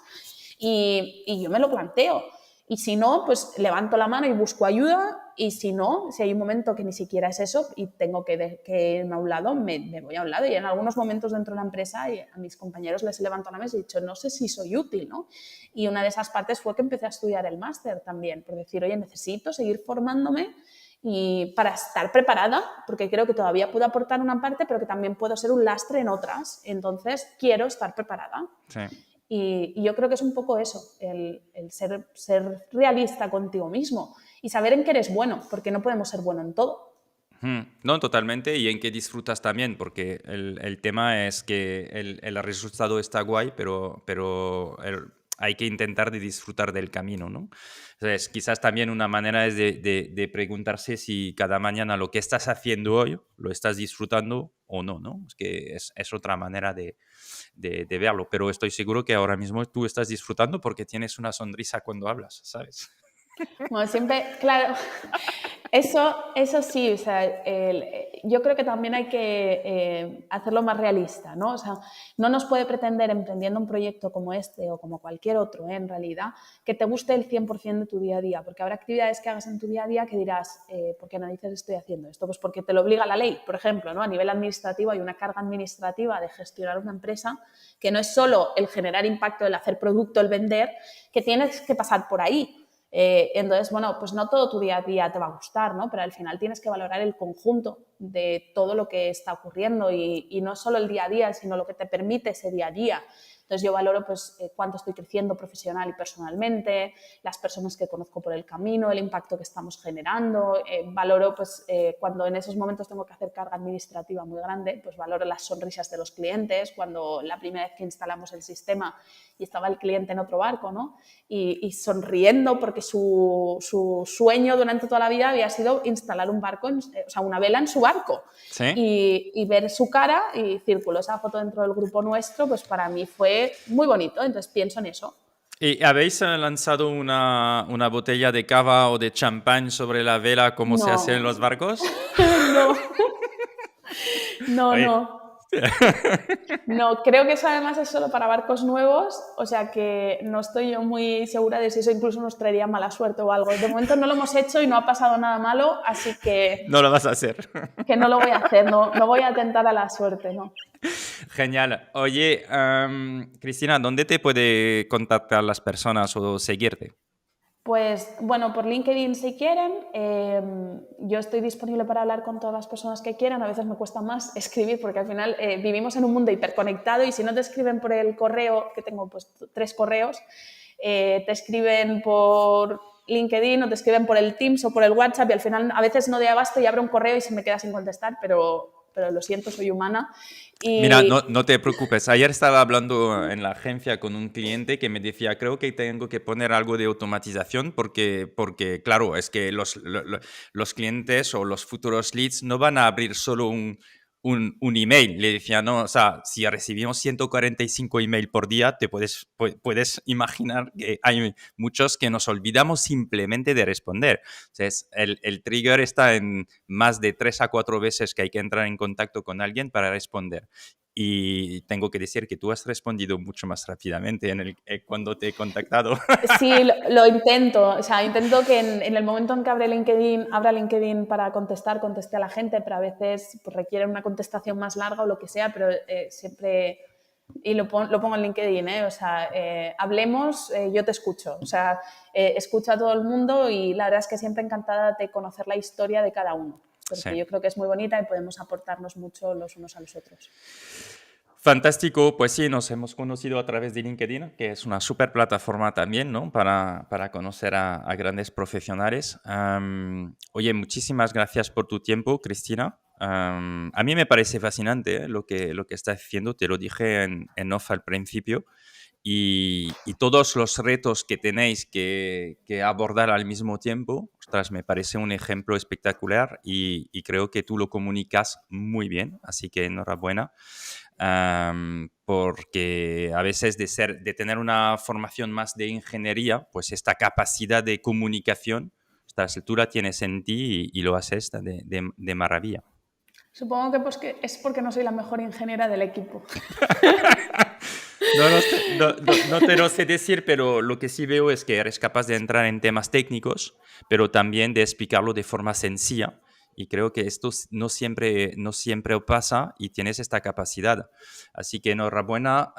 y yo me lo planteo. Y si no, pues levanto la mano y busco ayuda. Y si no, si hay un momento que ni siquiera es eso y tengo que irme a un lado, me voy a un lado. Y en algunos momentos dentro de la empresa a mis compañeros les levanto la mesa y he dicho, no sé si soy útil, ¿no? Y una de esas partes fue que empecé a estudiar el máster también, por decir, oye, necesito seguir formándome y para estar preparada, porque creo que todavía puedo aportar una parte, pero que también puedo ser un lastre en otras. Entonces, quiero estar preparada. Sí. Y yo creo que es un poco eso, el ser realista contigo mismo y saber en qué eres bueno, porque no podemos ser buenos en todo. No, totalmente, y en que disfrutas también, porque el tema es que el resultado está guay, pero hay que intentar de disfrutar del camino, ¿no? Entonces, quizás también una manera es de preguntarse si cada mañana lo que estás haciendo hoy lo estás disfrutando o no, ¿no? Es que es otra manera de verlo, pero estoy seguro que ahora mismo tú estás disfrutando porque tienes una sonrisa cuando hablas, ¿sabes? Bueno, siempre, claro, eso sí, o sea, yo creo que también hay que hacerlo más realista, ¿no? O sea, no nos puede pretender emprendiendo un proyecto como este o como cualquier otro, en realidad, que te guste el 100% de tu día a día, porque habrá actividades que hagas en tu día a día que dirás, ¿por qué narices estoy haciendo esto? Pues porque te lo obliga la ley, por ejemplo, ¿no? A nivel administrativo hay una carga administrativa de gestionar una empresa que no es solo el generar impacto, el hacer producto, el vender, que tienes que pasar por ahí. Entonces, bueno, pues no todo tu día a día te va a gustar, ¿no? Pero al final tienes que valorar el conjunto de todo lo que está ocurriendo y no solo el día a día, sino lo que te permite ese día a día. Entonces yo valoro pues cuánto estoy creciendo profesional y personalmente, las personas que conozco por el camino, el impacto que estamos generando, valoro pues cuando en esos momentos tengo que hacer carga administrativa muy grande, pues valoro las sonrisas de los clientes, cuando la primera vez que instalamos el sistema y estaba el cliente en otro barco, ¿no? Y sonriendo porque su sueño durante toda la vida había sido instalar un barco, o sea, una vela en su barco. Sí. Y ver su cara y círculo, esa foto dentro del grupo nuestro, pues para mí fue muy bonito, entonces pienso en eso. ¿Y habéis lanzado una botella de cava o de champán sobre la vela como se hace en No, los barcos? no, no, Oye. no. No, creo que eso además es solo para barcos nuevos, o sea que no estoy yo muy segura de si eso incluso nos traería mala suerte o algo. De momento no lo hemos hecho y no ha pasado nada malo, así No lo vas a hacer. que no lo voy a hacer, no, no voy a tentar a la suerte, ¿no? Genial. Oye, Cristina, ¿dónde te puede contactar las personas o seguirte? Pues bueno, por LinkedIn si quieren, yo estoy disponible para hablar con todas las personas que quieran, a veces me cuesta más escribir porque al final vivimos en un mundo hiperconectado y si no te escriben por el correo, que tengo pues 3 correos, te escriben por LinkedIn o te escriben por el Teams o por el WhatsApp y al final a veces no doy abasto y abro un correo y se me queda sin contestar, pero lo siento, soy humana. Mira, Y no te preocupes. Ayer estaba hablando en la agencia con un cliente que me decía, creo que tengo que poner algo de automatización porque claro, es que los clientes o los futuros leads no van a abrir solo un email. Le decía, no, o sea, si recibimos 145 email por día, puedes imaginar que hay muchos que nos olvidamos simplemente de responder. Entonces, el trigger está en más de 3 a 4 veces que hay que entrar en contacto con alguien para responder. Y tengo que decir que tú has respondido mucho más rápidamente cuando te he contactado. sí, lo intento. O sea, intento que en el momento en que abra LinkedIn para contestar, conteste a la gente, pero a veces pues, requiere una contestación más larga o lo que sea, pero siempre, y lo pongo en LinkedIn, o sea, hablemos, yo te escucho. O sea, escucho a todo el mundo y la verdad es que siempre encantada de conocer la historia de cada uno, Sí. porque yo creo que es muy bonita y podemos aportarnos mucho los unos a los otros. Fantástico, pues sí, nos hemos conocido a través de LinkedIn, que es una súper plataforma también, ¿no? Para conocer a grandes profesionales. Oye, muchísimas gracias por tu tiempo, Cristina. A mí me parece fascinante, lo que estás haciendo, te lo dije en off al principio, y todos los retos que tenéis que abordar al mismo tiempo, ostras, me parece un ejemplo espectacular y creo que tú lo comunicas muy bien, así que enhorabuena. Porque a veces de tener una formación más de ingeniería, pues esta capacidad de comunicación, ostras, tú la tienes en ti y lo haces de maravilla. Supongo que, pues, que es porque no soy la mejor ingeniera del equipo. No, no te lo sé decir, pero lo que sí veo es que eres capaz de entrar en temas técnicos, pero también de explicarlo de forma sencilla. Y creo que esto no siempre pasa y tienes esta capacidad. Así que enhorabuena,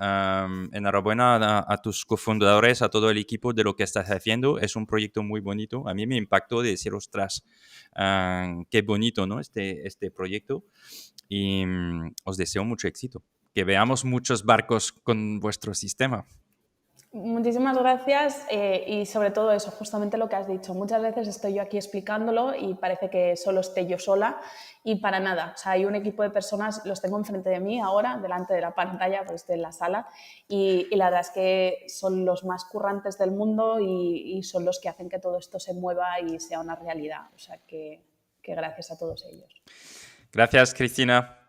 enhorabuena a tus cofundadores, a todo el equipo de lo que estás haciendo. Es un proyecto muy bonito. A mí me impactó de decir, ostras, qué bonito, ¿no? Este proyecto. Y os deseo mucho éxito. Que veamos muchos barcos con vuestro sistema. Muchísimas gracias y sobre todo eso, justamente lo que has dicho. Muchas veces estoy yo aquí explicándolo y parece que solo esté yo sola y para nada. O sea, hay un equipo de personas, los tengo enfrente de mí ahora, delante de la pantalla, pues estoy en la sala y la verdad es que son los más currantes del mundo y son los que hacen que todo esto se mueva y sea una realidad. O sea, que gracias a todos ellos. Gracias, Cristina.